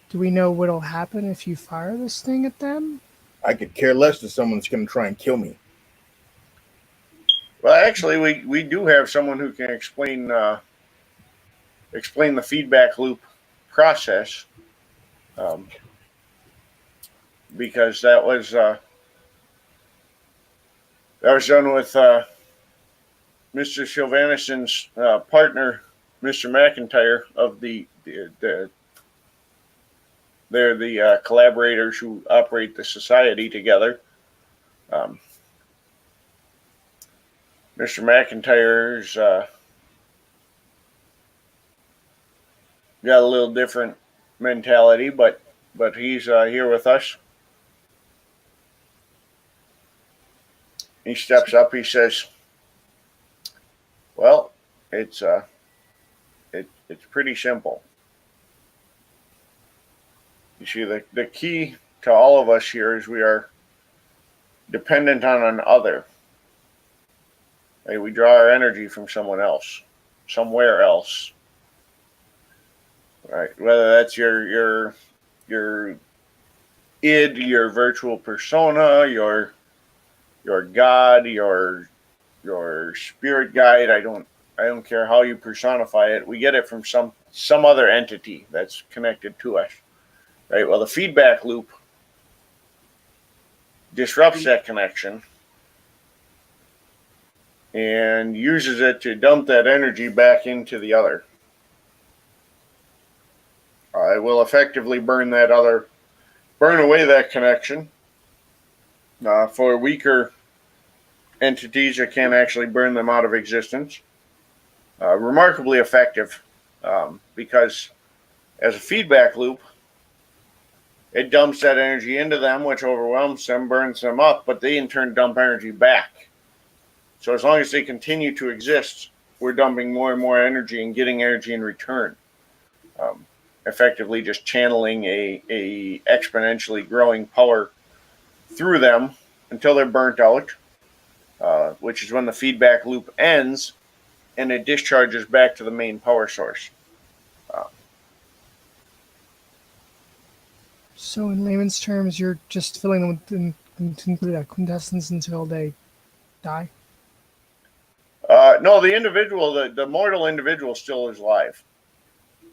Do we know what'll happen if you fire this thing at them? I could care less if someone's going to try and kill me. Well, actually, we do have someone who can explain the feedback loop process, because that was done with Mr. Sylvanison's partner, Mr. McIntyre of they're the collaborators who operate the society together. Mr. McIntyre's got a little different mentality, but he's here with us. He steps up. He says, "Well, it's pretty simple. You see, the key to all of us here is we are dependent on an other. We draw our energy from someone else, somewhere else. Right? Whether that's your id, your virtual persona, your God, your spirit guide. I don't care how you personify it. We get it from some other entity that's connected to us, right? Well, the feedback loop disrupts that connection and uses it to dump that energy back into the other. It will effectively burn away that connection. For weaker entities, it can actually burn them out of existence. Remarkably effective, because as a feedback loop, it dumps that energy into them, which overwhelms them, burns them up, but they in turn dump energy back. So as long as they continue to exist, we're dumping more and more energy and getting energy in return. Effectively just channeling a exponentially growing power through them until they're burnt out, which is when the feedback loop ends and it discharges back to the main power source. So in layman's terms, you're just filling them with quintessence until they die? No, the individual, the mortal individual still is alive.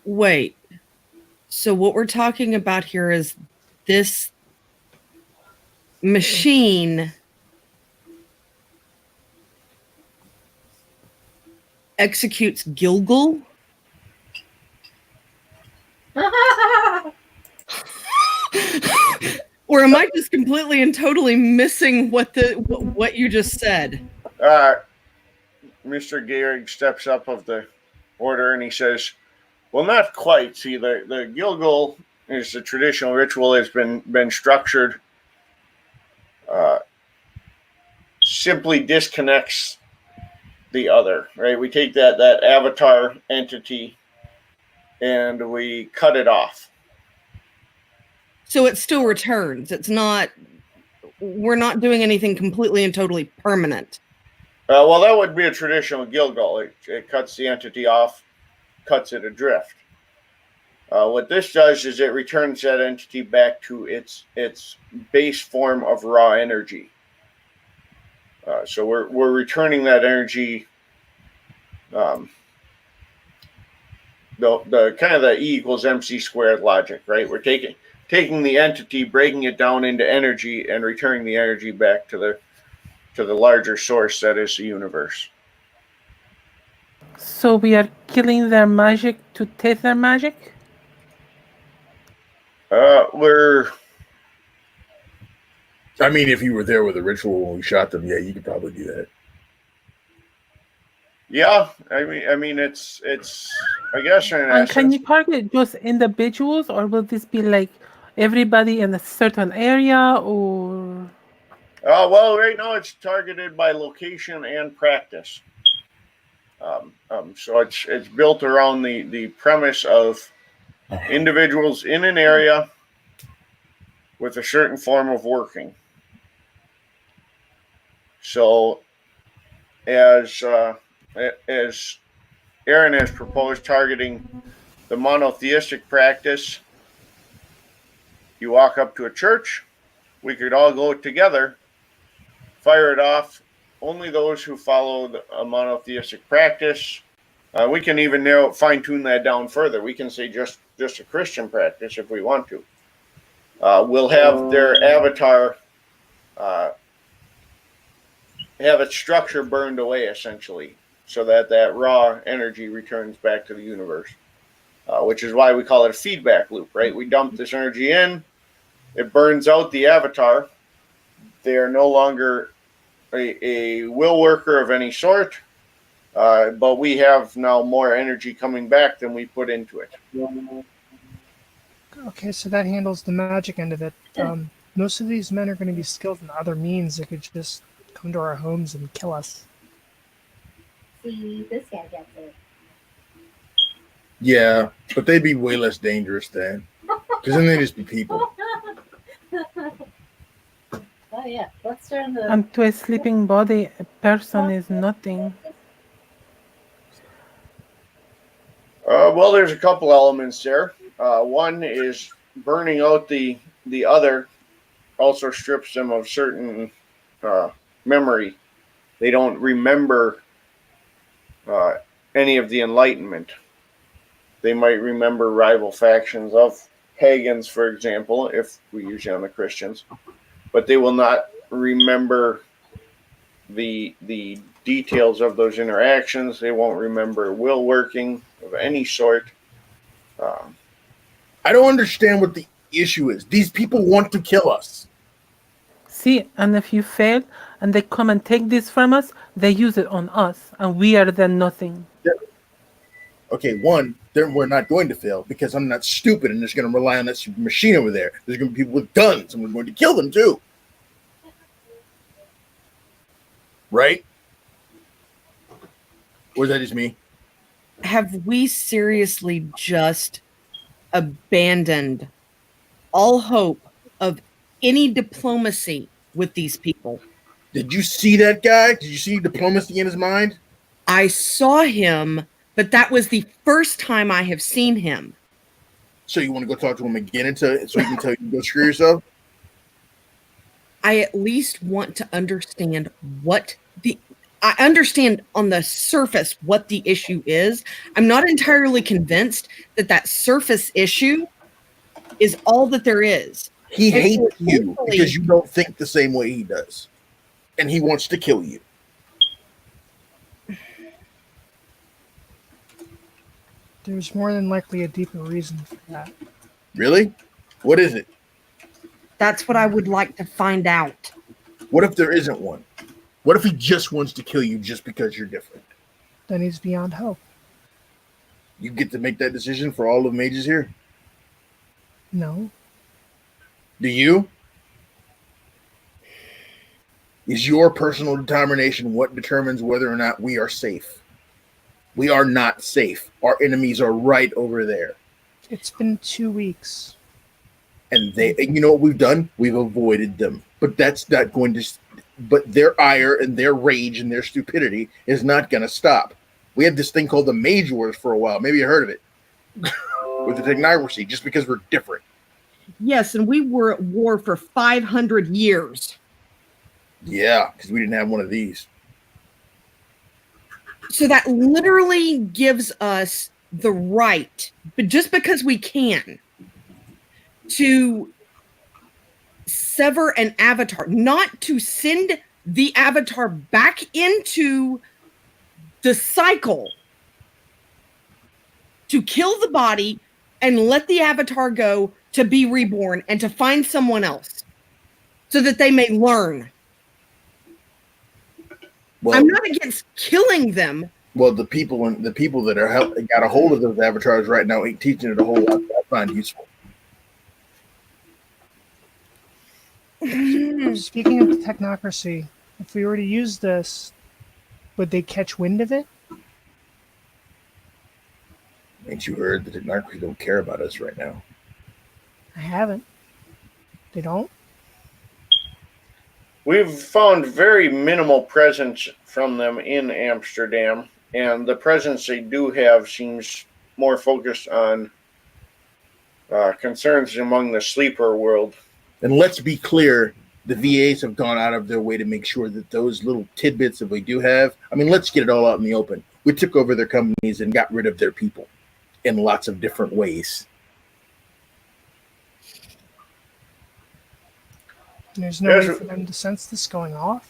Wait. So what we're talking about here is this machine executes Gilgal? Or am I just completely and totally missing what you just said? Mr. Gehrig steps up of the order and he says, well, not quite. See, the Gilgal is the traditional ritual that's been structured. Simply disconnects the other, right? We take that avatar entity and we cut it off. So it still returns. It's not, we're not doing anything completely and totally permanent. Well, that would be a traditional Gilgal. It cuts the entity off, cuts it adrift. What this does is it returns that entity back to its base form of raw energy. So we're returning that energy. The kind of the E equals MC squared logic, right? We're taking the entity, breaking it down into energy, and returning the energy back to the larger source that is the universe. So we are killing their magic to taste their magic? I mean, if you were there with a ritual when we shot them, yeah, you could probably do that. Yeah, I mean, it's. I guess in essence. Can you target just individuals, or will this be like everybody in a certain area, or? Well, right now it's targeted by location and practice. So it's built around the premise of individuals in an area with a certain form of working. So, as Aaron has proposed, targeting the monotheistic practice, you walk up to a church, we could all go together, fire it off. Only those who follow a monotheistic practice. We can even fine-tune that down further. We can say just a Christian practice if we want to. We'll have their avatar have its structure burned away, essentially, so that raw energy returns back to the universe, which is why we call it a feedback loop, right? We dump this energy in, it burns out the avatar. They are no longer a will worker of any sort, but we have now more energy coming back than we put into it. Okay, so that handles the magic end of it. Most of these men are going to be skilled in other means that could just come to our homes and kill us. See, this guy gets it. Yeah, but they'd be way less dangerous then. Because then they'd just be people. Oh yeah, let's turn the. And to a sleeping body, a person is nothing. Well, there's a couple elements there. One is burning out the other also strips them of certain memory. They don't remember any of the Enlightenment. They might remember rival factions of pagans, for example, if we use it on the Christians, but they will not remember the details of those interactions. They won't remember will working of any sort. I don't understand what the issue is. These people want to kill us. See, and if you fail and they come and take this from us, they use it on us, and we are then nothing. Okay, one, we're not going to fail because I'm not stupid and just going to rely on that super machine over there. There's going to be people with guns and we're going to kill them too. Right? Or is that just me? Have we seriously just abandoned all hope of any diplomacy with these people? Did you see that guy? Did you see diplomacy in his mind? I saw him, but that was the first time I have seen him. So you want to go talk to him again so he can tell you to go screw yourself? I at least want to understand I understand on the surface what the issue is. I'm not entirely convinced that surface issue is all that there is. He hates you because you don't think the same way he does. And he wants to kill you. There's more than likely a deeper reason for that. Really? What is it? That's what I would like to find out. What if there isn't one? What if he just wants to kill you just because you're different? Then he's beyond help. You get to make that decision for all of mages here? No. Do you? Is your personal determination what determines whether or not we are safe? We are not safe. Our enemies are right over there. It's been 2 weeks. And you know what we've done? We've avoided them. But that's not going to, but their ire and their rage and their stupidity is not going to stop. We had this thing called the Mage Wars for a while. Maybe you heard of it. With the technocracy, just because we're different. Yes, and we were at war for 500 years. Yeah, because we didn't have one of these. So that literally gives us the right, but just because we can, to sever an avatar, not to send the avatar back into the cycle, to kill the body and let the avatar go to be reborn and to find someone else so that they may learn. Well, I'm not against killing them. Well, the people that are got a hold of those avatars right now ain't teaching it a whole lot that I find useful. Speaking of the technocracy, if we were to use this, would they catch wind of it? Ain't you heard the technocracy don't care about us right now? I haven't. They don't? We've found very minimal presence from them in Amsterdam, and the presence they do have seems more focused on concerns among the sleeper world. And let's be clear, the VAs have gone out of their way to make sure that those little tidbits that we do have, I mean, let's get it all out in the open. We took over their companies and got rid of their people in lots of different ways. And there's no way for them to sense this going off?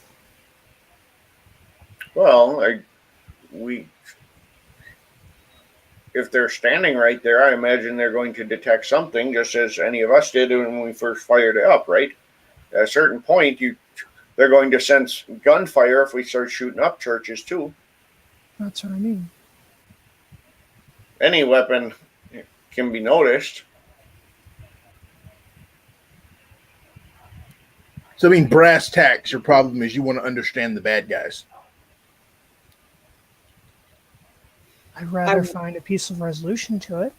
Well, if they're standing right there, I imagine they're going to detect something, just as any of us did when we first fired it up, right? At a certain point, they're going to sense gunfire if we start shooting up churches too. That's what I mean. Any weapon can be noticed. So, I mean, brass tacks, your problem is you want to understand the bad guys. I'd rather find a peaceful resolution to it.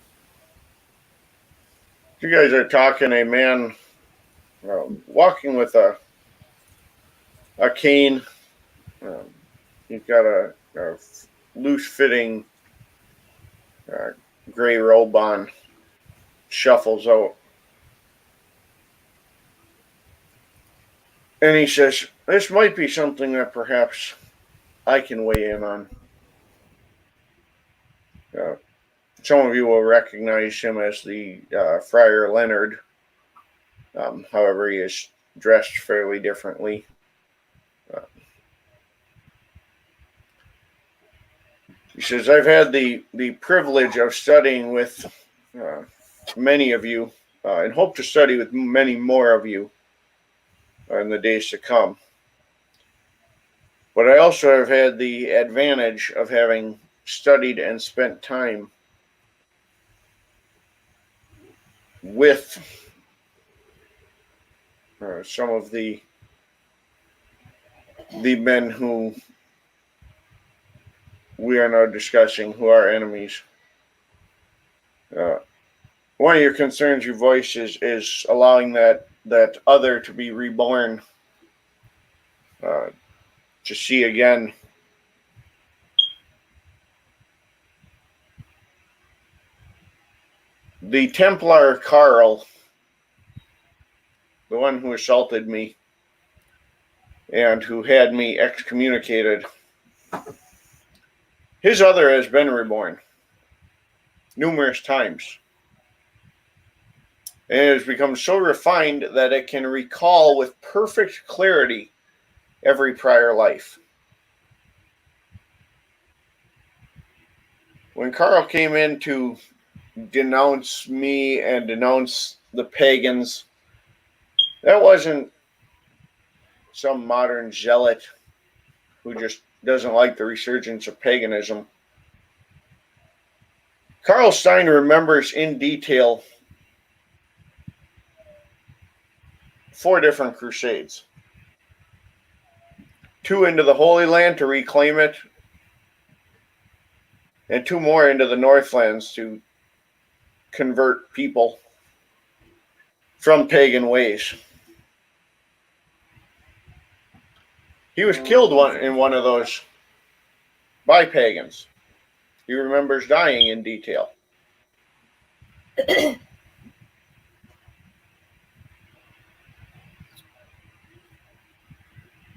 You guys are talking a man walking with a cane. He's got a loose-fitting gray robe on. Shuffles out. And he says, this might be something that perhaps I can weigh in on. Some of you will recognize him as the Friar Leonard. However, he is dressed fairly differently. He says, I've had the privilege of studying with many of you and hope to study with many more of you in the days to come. But I also have had the advantage of having studied and spent time with some of the men who we are now discussing, who are enemies. One of your concerns you voice is allowing that other to be reborn, to see again the Templar Carl, the one who assaulted me and who had me excommunicated. His other has been reborn numerous times. And it has become so refined that it can recall with perfect clarity every prior life. when Carl came in to denounce me and denounce the pagans, that wasn't some modern zealot who just doesn't like the resurgence of paganism. Carl Stein remembers in detail 4 different crusades. 2 into the Holy Land to reclaim it, and 2 more into the Northlands to convert people from pagan ways. He was killed in one of those by pagans. He remembers dying in detail.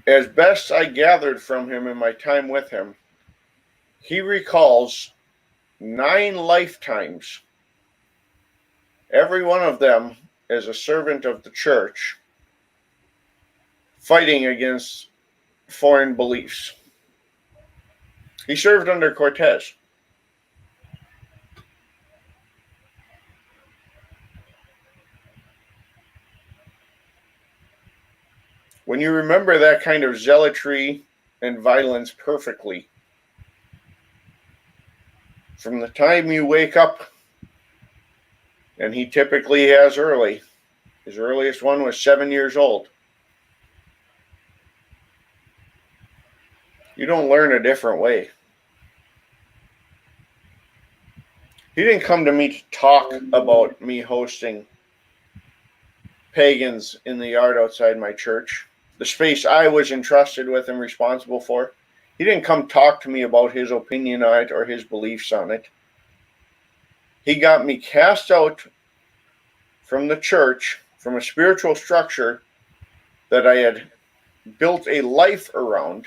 As best I gathered from him in my time with him, he recalls 9 lifetimes, every one of them as a servant of the church, fighting against foreign beliefs. He served under Cortez. When you remember that kind of zealotry and violence perfectly, from the time you wake up, and he typically has early, his earliest one was 7 years old, you don't learn a different way. He didn't come to me to talk about me hosting pagans in the yard outside my church, the space I was entrusted with and responsible for. He didn't come talk to me about his opinion on it or his beliefs on it. He got me cast out from the church, from a spiritual structure that I had built a life around.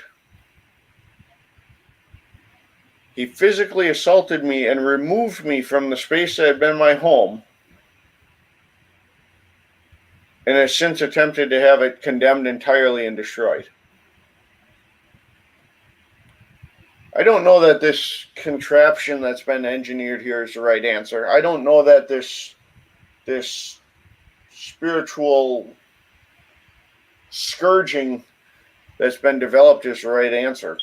He physically assaulted me and removed me from the space that had been my home, and has since attempted to have it condemned entirely and destroyed. I don't know that this contraption that's been engineered here is the right answer. I don't know that this spiritual scourging that's been developed is the right answer.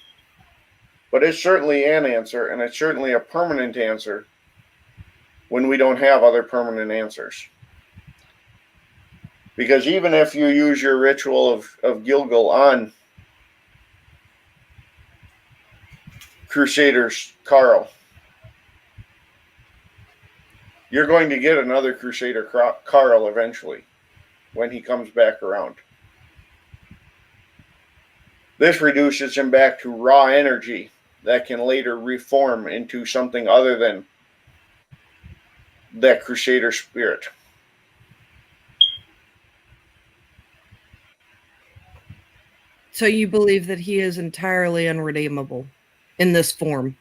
But it's certainly an answer, and it's certainly a permanent answer when we don't have other permanent answers. Because even if you use your ritual of Gilgal on Crusaders Carl, you're going to get another Crusader Carl eventually when he comes back around. This reduces him back to raw energy that can later reform into something other than that Crusader spirit. So you believe that he is entirely unredeemable in this form?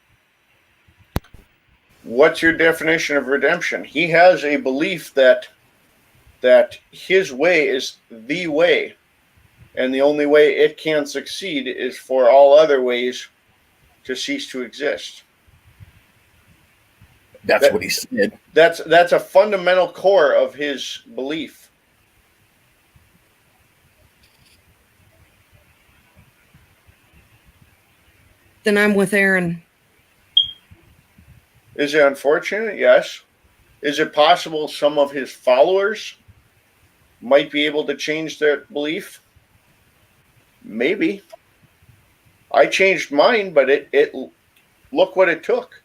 What's your definition of redemption? He has a belief that his way is the way, and the only way it can succeed is for all other ways to cease to exist. That's what he said. That's a fundamental core of his belief. Then I'm with Aaron. Is it unfortunate? Yes. Is it possible some of his followers might be able to change their belief? Maybe. I changed mine, but it look what it took.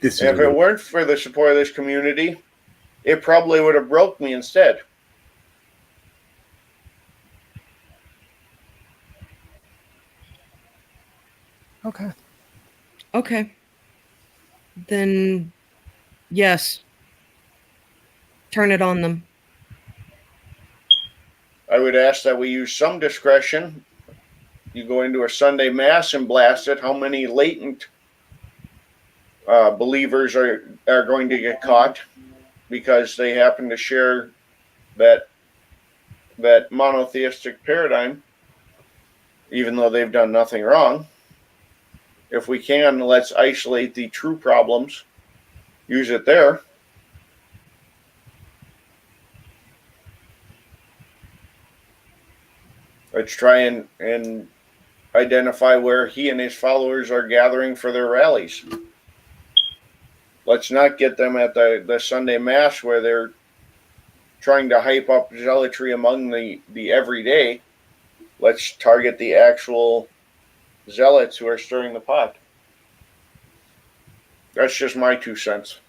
If it weren't for the support of this community, it probably would have broke me instead. Okay. Okay. Then, yes. Turn it on them. I would ask that we use some discretion. You go into a Sunday Mass and blast it. How many latent believers are going to get caught because they happen to share that monotheistic paradigm, even though they've done nothing wrong? if we can, let's isolate the true problems, use it there. Let's try and identify where he and his followers are gathering for their rallies. Let's not get them at the Sunday Mass where they're trying to hype up zealotry among the everyday. Let's target the actual zealots who are stirring the pot. That's just my 2 cents.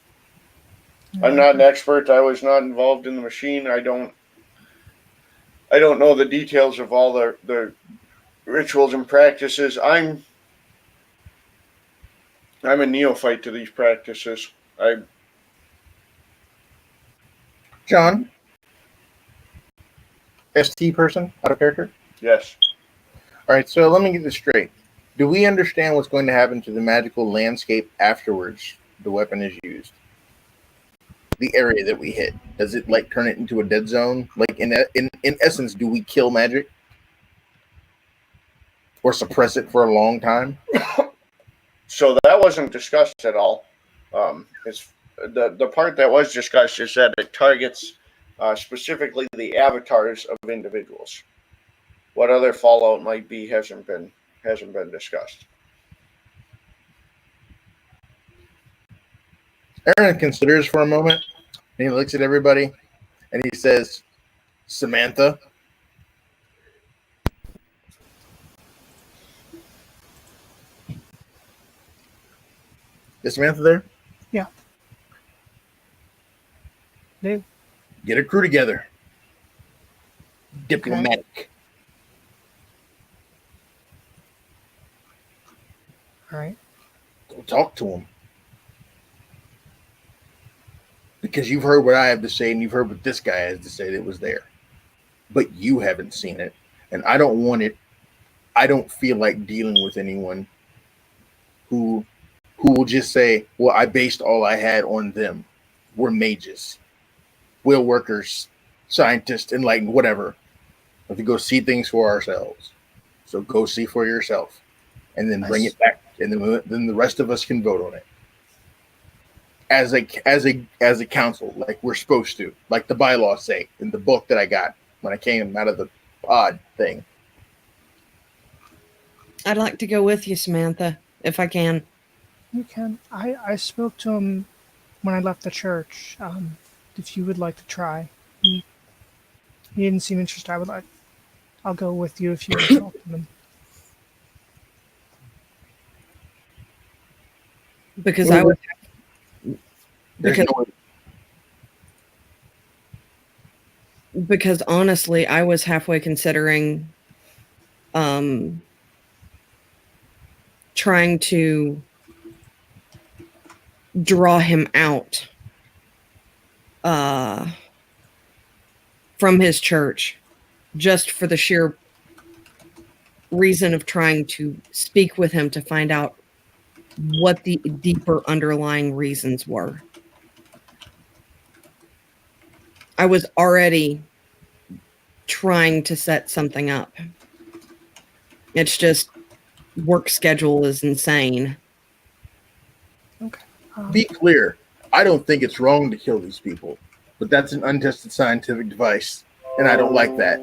I'm not an expert. I was not involved in the machine. I don't know the details of all the rituals and practices. I'm a neophyte to these practices. John, ST person, out of character? Yes. All right, so let me get this straight. Do we understand what's going to happen to the magical landscape afterwards the weapon is used? The area that we hit, does it like turn it into a dead zone? Like in essence, do we kill magic or suppress it for a long time? So that wasn't discussed at all. It's the part that was discussed is that it targets specifically the avatars of individuals. What other fallout might be hasn't been discussed. Aaron considers for a moment, and he looks at everybody, and he says, "Samantha." Is Samantha there? Yeah. Dave? Get a crew together. Diplomatic. All right. Go talk to him. Because you've heard what I have to say, and you've heard what this guy has to say that was there. But you haven't seen it. And I don't want it. I don't feel like dealing with anyone who will just say, well, I based all I had on them. We're mages, will workers, scientists, enlightened, whatever. We have to go see things for ourselves. So go see for yourself. And then bring it back. And then the rest of us can vote on it. As a council, like we're supposed to. Like the bylaws say in the book that I got when I came out of the pod thing. I'd like to go with you, Samantha, if I can. You can. I spoke to him when I left the church. If you would like to try, he didn't seem interested. I'll go with you if you want to talk to him. Because I would. Because honestly, I was halfway considering trying to draw him out from his church just for the sheer reason of trying to speak with him to find out what the deeper underlying reasons were. I was already trying to set something up. It's just work schedule is insane. Okay. Be clear. I don't think it's wrong to kill these people, but that's an untested scientific device, and I don't like that.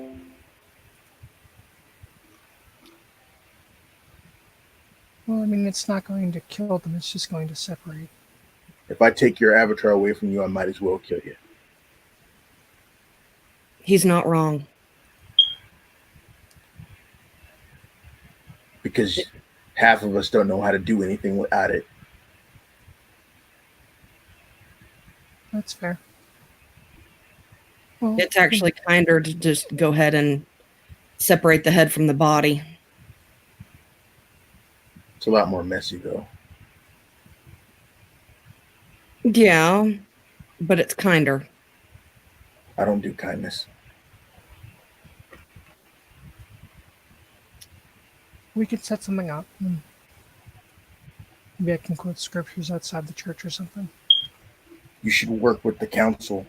Well, I mean, it's not going to kill them. It's just going to separate. If I take your avatar away from you, I might as well kill you. He's not wrong. Because half of us don't know how to do anything without it. That's fair. Well, It's actually kinder to just go ahead and separate the head from the body. It's a lot more messy, though. Yeah, but it's kinder. I don't do kindness. we could set something up. Maybe I can quote scriptures outside the church or something. You should work with the council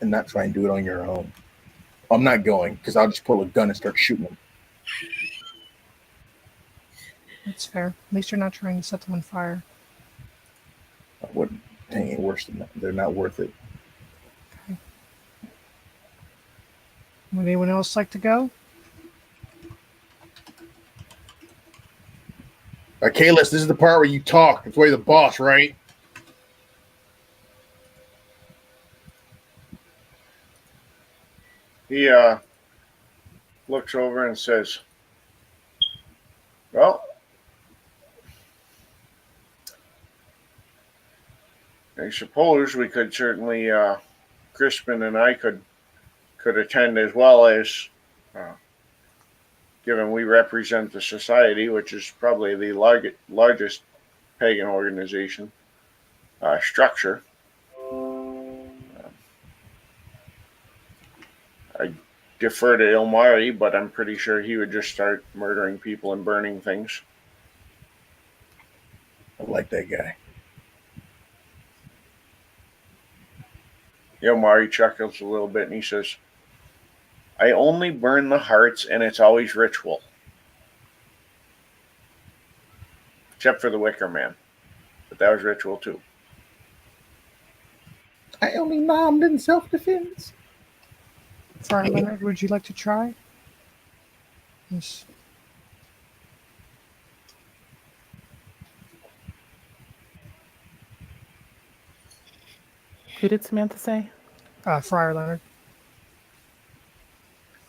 and not try and do it on your own. I'm not going because I'll just pull a gun and start shooting them. That's fair. At least you're not trying to set them on fire. I wouldn't. Dang, ain't worse than that. They're not worth it. Would anyone else like to go? Kalis, this is the part where you talk. It's where you're the boss, right? He looks over and says, "Well, I suppose we could certainly, Crispin and I could attend as well as, given we represent the society, which is probably the largest pagan organization structure. I defer to Ilmari, but I'm pretty sure he would just start murdering people and burning things." I like that guy. Ilmari chuckles a little bit and he says, "I only burn the hearts, and it's always ritual. Except for the Wicker Man. But that was ritual too." I only nommed in self-defense. Friar Leonard, would you like to try? Yes. Who did Samantha say? Friar Leonard.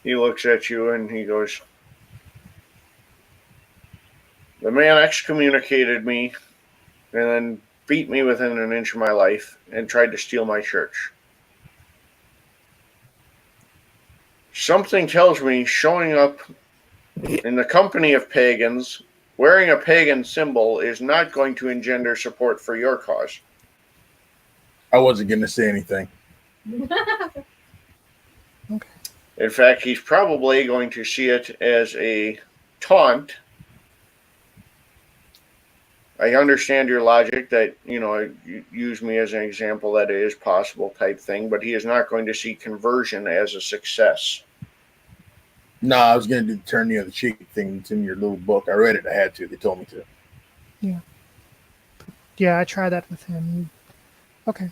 He looks at you and he goes, "The man excommunicated me and then beat me within an inch of my life and tried to steal my church. Something tells me showing up in the company of pagans, wearing a pagan symbol, is not going to engender support for your cause." I wasn't going to say anything. Okay. In fact, he's probably going to see it as a taunt. I understand your logic that, you use me as an example that it is possible type thing, but he is not going to see conversion as a success. No, I was going to do the turn the other cheek thing. It's in your little book. I read it. I had to. They told me to. Yeah, I tried that with him. Okay.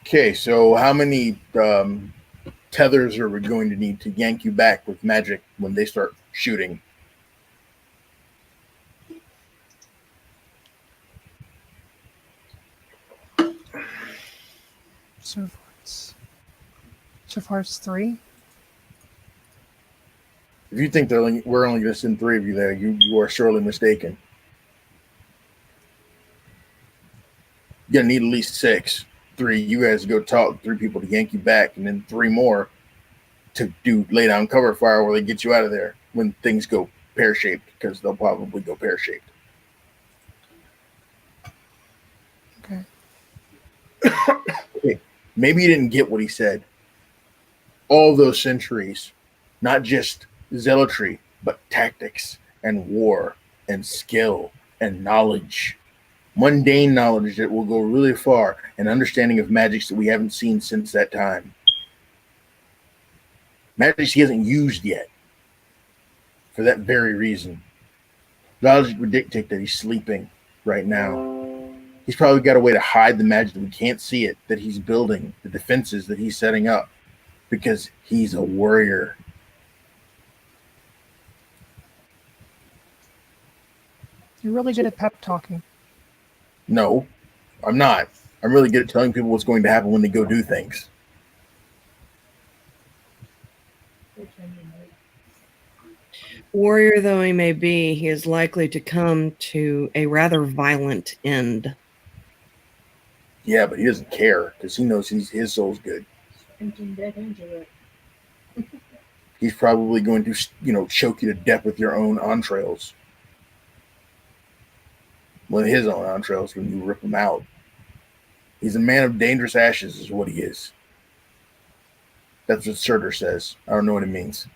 Okay, so how many tethers are we going to need to yank you back with magic when they start shooting? So far it's 3. If you think we're only going to send 3 of you there, you are sorely mistaken. You're going to need at least 6. 3, you guys go talk, 3 people to yank you back, and then 3 more to lay down cover fire where they get you out of there when things go pear-shaped, because they'll probably go pear-shaped. Okay. Okay. Maybe you didn't get what he said. All those centuries, not just zealotry, but tactics and war and skill and knowledge. Mundane knowledge that will go really far, and understanding of magics that we haven't seen since that time. Magics he hasn't used yet. For that very reason. Logic would dictate that he's sleeping right now. He's probably got a way to hide the magic that we can't see it, that he's building, the defenses that he's setting up, because he's a warrior. You're really good at pep talking. No, I'm not. I'm really good at telling people what's going to happen when they go do things. Warrior though he may be, he is likely to come to a rather violent end. Yeah, but he doesn't care because he knows his soul's good. He's probably going to, choke you to death with your own entrails. Well, his own entrails when you rip them out. He's a man of dangerous ashes is what he is. That's what Surtur says. I don't know what it means.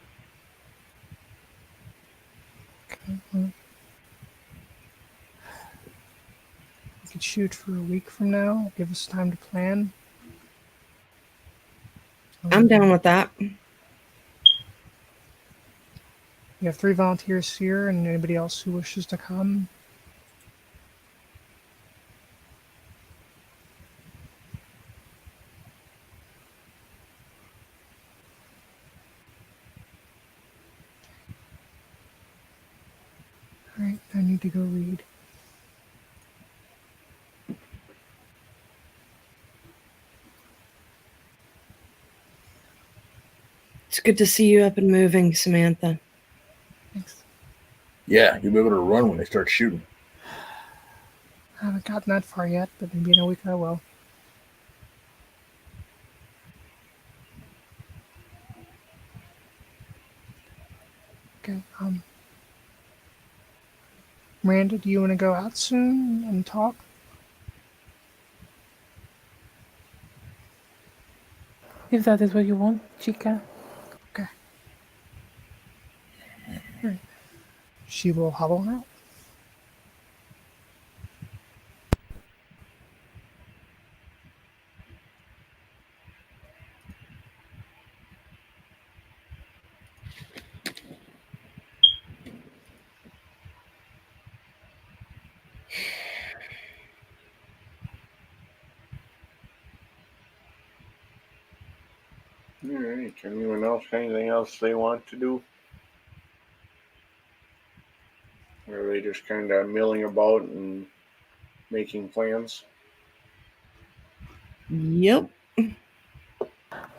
Okay. We could shoot for a week from now. Give us time to plan. I'm down with that. You have 3 volunteers here, and anybody else who wishes to come. All right, I need to go read. It's good to see you up and moving, Samantha. Thanks. Yeah, you'll be able to run when they start shooting. I haven't gotten that far yet, but maybe in a week I will. Okay, Miranda, do you want to go out soon and talk? If that is what you want, chica. Okay. All right. She will hobble out. All right. Anyone else? Anything else they want to do? Or are they just kind of milling about and making plans? Yep.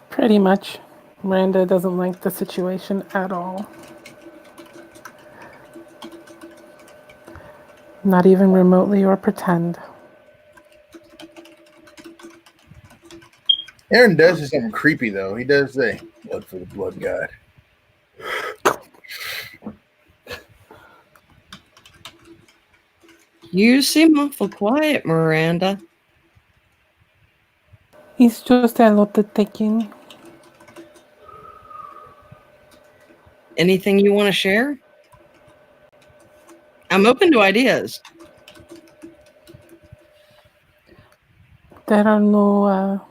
Pretty much. Miranda doesn't like the situation at all. Not even remotely or pretend. Aaron does do something creepy, though. He does say, blood for the blood god. You seem awful quiet, Miranda. He's just a lot of taking. Anything you want to share? I'm open to ideas. There are no,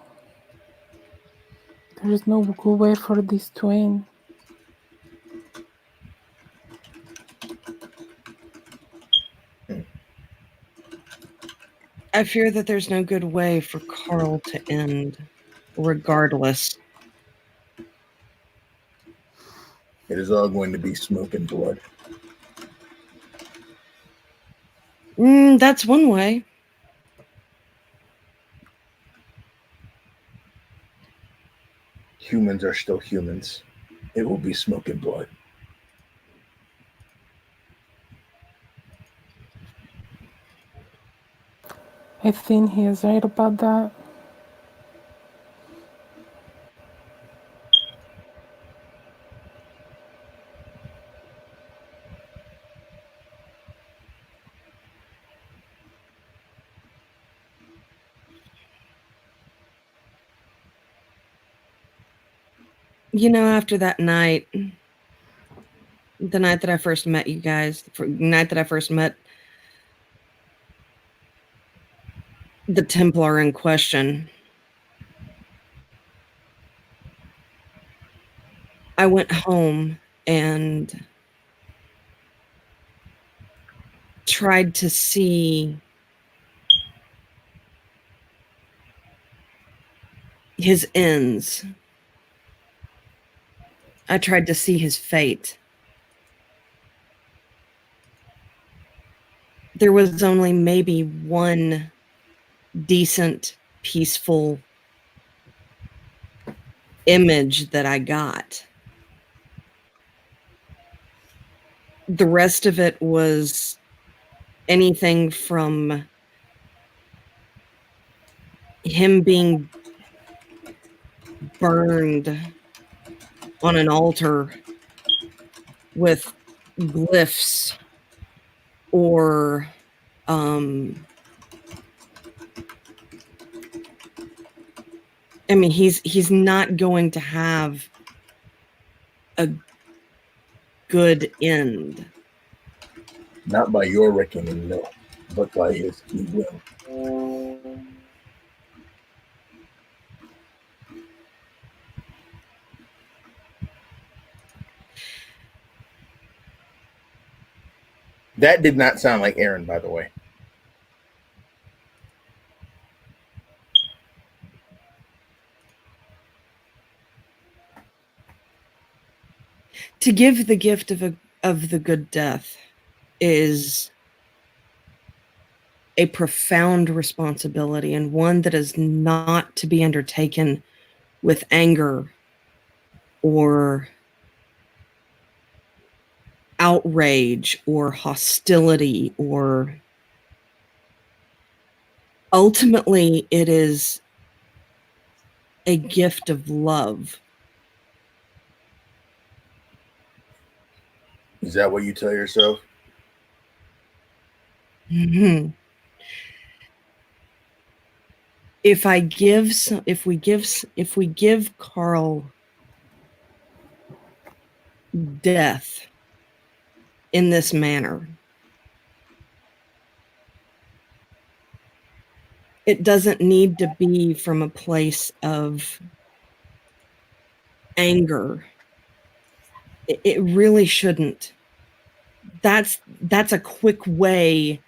there is no good way for this to end. I fear that there's no good way for Carl to end, regardless. It is all going to be smoke and blood. That's one way. Humans are still humans. It will be smoke and blood. I think he is right about that. You know, after that night, the night that I first met you guys, the night that I first met the Templar in question, I went home and tried to see his ends. I tried to see his fate. There was only maybe one decent, peaceful image that I got. The rest of it was anything from him being burned on an altar with glyphs or I mean he's not going to have a good end. Not by your reckoning, no, but by his he will. That did not sound like Aaron, by the way. To give the gift of the good death is a profound responsibility, and one that is not to be undertaken with anger or outrage or hostility, or ultimately it is a gift of love. Is that what you tell yourself? Mm-hmm. If we give Carl death in this manner, it doesn't need to be from a place of anger. It really shouldn't. That's a quick way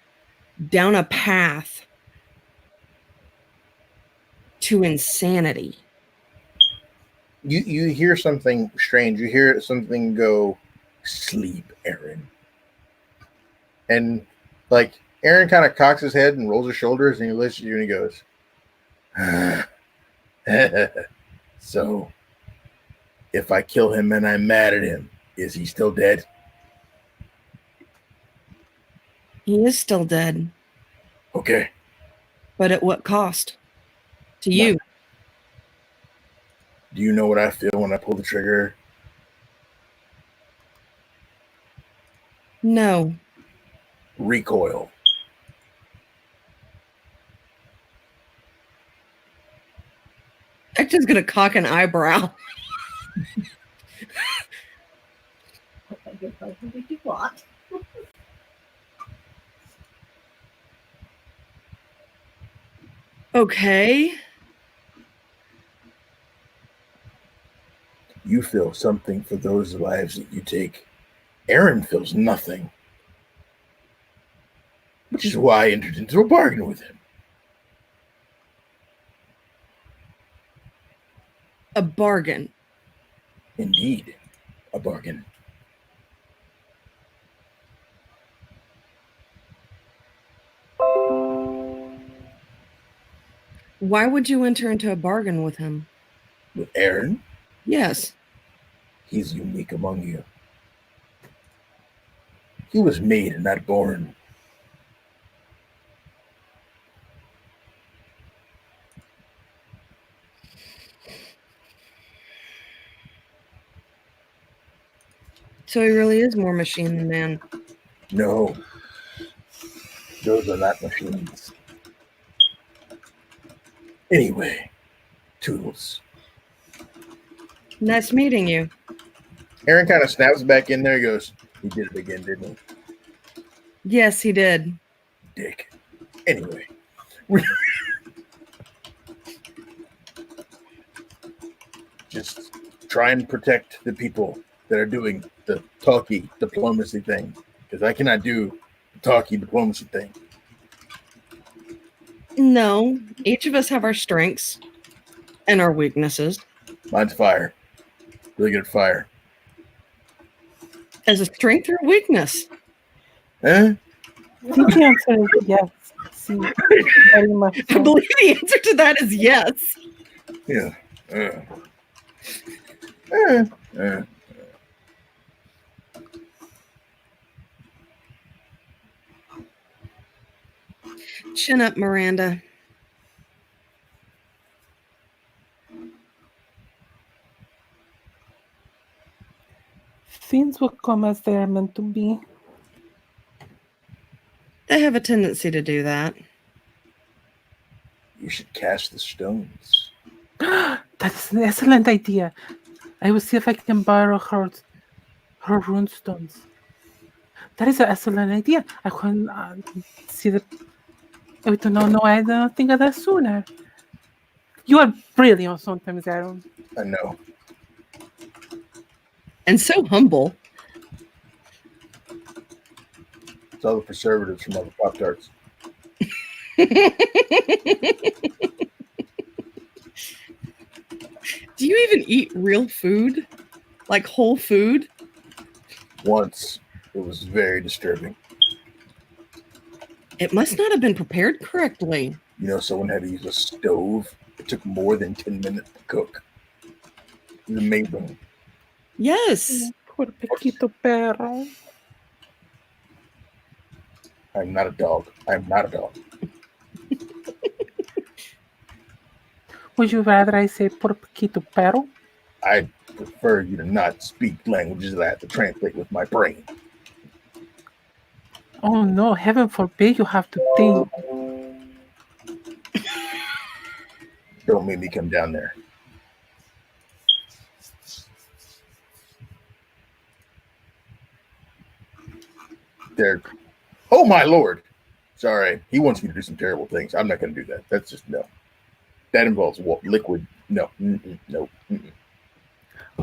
down a path to insanity. You hear something strange. You hear something go, sleep, Aaron. And like Aaron kind of cocks his head and rolls his shoulders and he listens to you and he goes, so if I kill him and I'm mad at him, is he still dead? He is still dead. Okay. But at what cost? To you. Do you know what I feel when I pull the trigger? No. Recoil. Hector's gonna cock an eyebrow. I guess I can be what? Okay. You feel something for those lives that you take. Aaron feels nothing. Which is why I entered into a bargain with him. A bargain. Indeed, a bargain. Why would you enter into a bargain with him? With Aaron? Yes. He's unique among you. He was made and not born. So he really is more machine than man. No. Those are not machines. Anyway, Toodles. Nice meeting you. Aaron kind of snaps back in there and goes, he did it again, didn't he? Yes, he did. Dick. Anyway. Just try and protect the people that are doing the talky diplomacy thing. Because I cannot do the talky diplomacy thing. No. Each of us have our strengths and our weaknesses. Mine's fire. Really good at fire. As a strength or a weakness? Huh? I think the answer is yes. See, very much I so. believe the answer to that is yes. Yeah. Chin up, Miranda. Things will come as they are meant to be. They have a tendency to do that. You should cast the stones. That's an excellent idea. I will see if I can borrow her rune stones. That is an excellent idea. I can see that. I don't know why I don't think of that sooner. You are brilliant sometimes, Aaron. I know. And so humble. It's all the preservatives from all the Pop-Tarts. Do you even eat real food? Like whole food? Once, it was very disturbing. It must not have been prepared correctly. You know, someone had to use a stove. It took more than 10 minutes to cook. It was amazing. Yes. Poor Pequito Perro. I'm not a dog. I'm not a dog. Would you rather I say por Pequito Perro? I prefer you to not speak languages that I have to translate with my brain. Oh no, heaven forbid you have to think. Don't make me come down there. There. Oh my lord. Sorry. He wants me to do some terrible things. I'm not going to do that. That's just no. That involves liquid. No. No.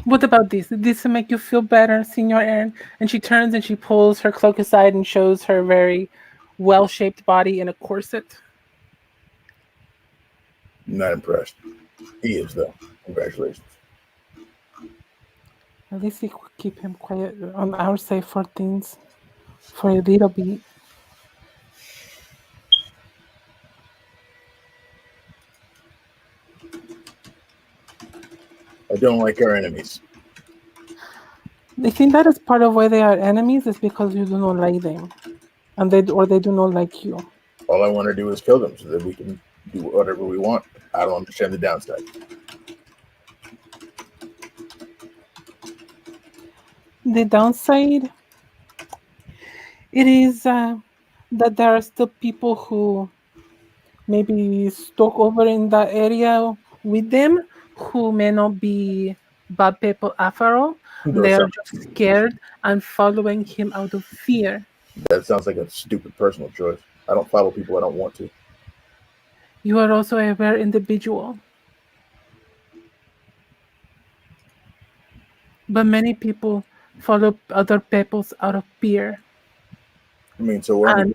What about this? Did this make you feel better, Senor Aaron? And she turns and she pulls her cloak aside and shows her very well-shaped body in a corset. I'm not impressed. He is, though. Congratulations. At least we could keep him quiet on our side for things for a little bit. I don't like our enemies. They think that is part of why they are enemies is because you do not like them, and they do not like you. All I want to do is kill them so that we can do whatever we want. I don't understand the downside. The downside, it is that there are still people who maybe stuck over in that area with them who may not be bad people after all. They are just scared and following him out of fear. That sounds like a stupid personal choice. I don't follow people I don't want to. You are also a rare individual. But many people follow other peoples out of fear. I mean, so we're And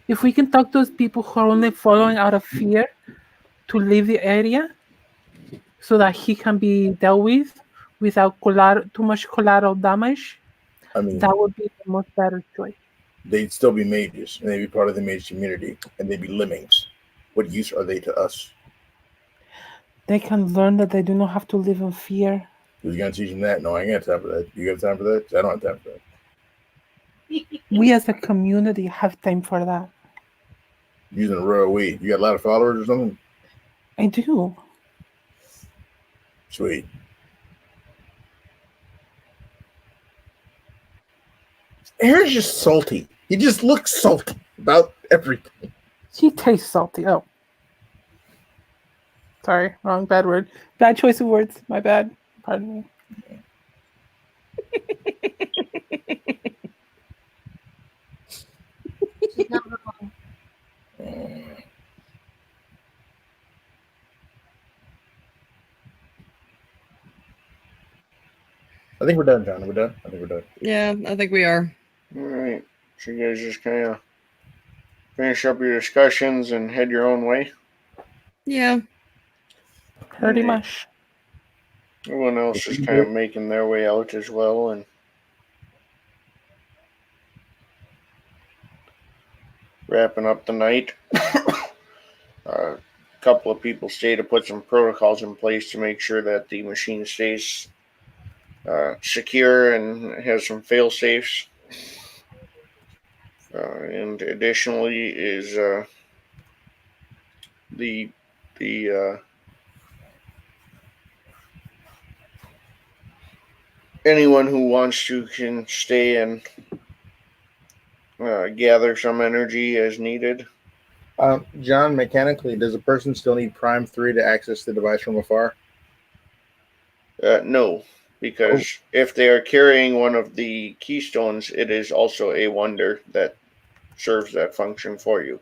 if we can talk those people who are only following out of fear to leave the area so that he can be dealt with without too much collateral damage, I mean, that would be the most better choice. They'd still be mages, and they'd be part of the mage community, and they'd be lemmings. What use are they to us? They can learn that they do not have to live in fear. Who's going to teach them that? No, I ain't got time for that. You got time for that? I don't have time for that. We as a community have time for that. Using a royal we. You got a lot of followers or something? I do. Sweet. Aaron's just salty. He just looks salty about everything. He tastes salty. Oh. Sorry, wrong, bad word. Bad choice of words. My bad. Pardon me. She's not wrong. I think we're done, John. Are we done? I think we're done. Yeah, I think we are. All right. So you guys just kind of finish up your discussions and head your own way. Yeah. Pretty much. Everyone else is kind of making their way out as well, and wrapping up the night. A couple of people stay to put some protocols in place to make sure that the machine stays secure and has some fail safes. And additionally is the anyone who wants to can stay and gather some energy as needed. John, mechanically, does a person still need Prime 3 to access the device from afar? No, because if they are carrying one of the keystones, it is also a wonder that serves that function for you.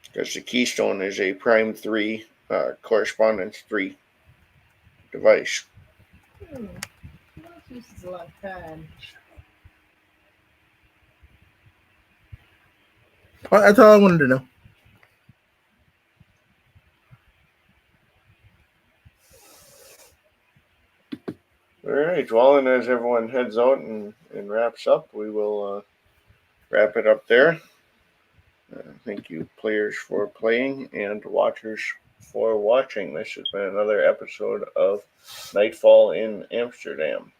Because the keystone is a Prime 3 correspondence 3 device. This uses a lot of time. That's all I wanted to know. All right. Well, and as everyone heads out and wraps up, we will wrap it up there. Thank you, players, for playing and watchers for watching. This has been another episode of Nightfall in Amsterdam.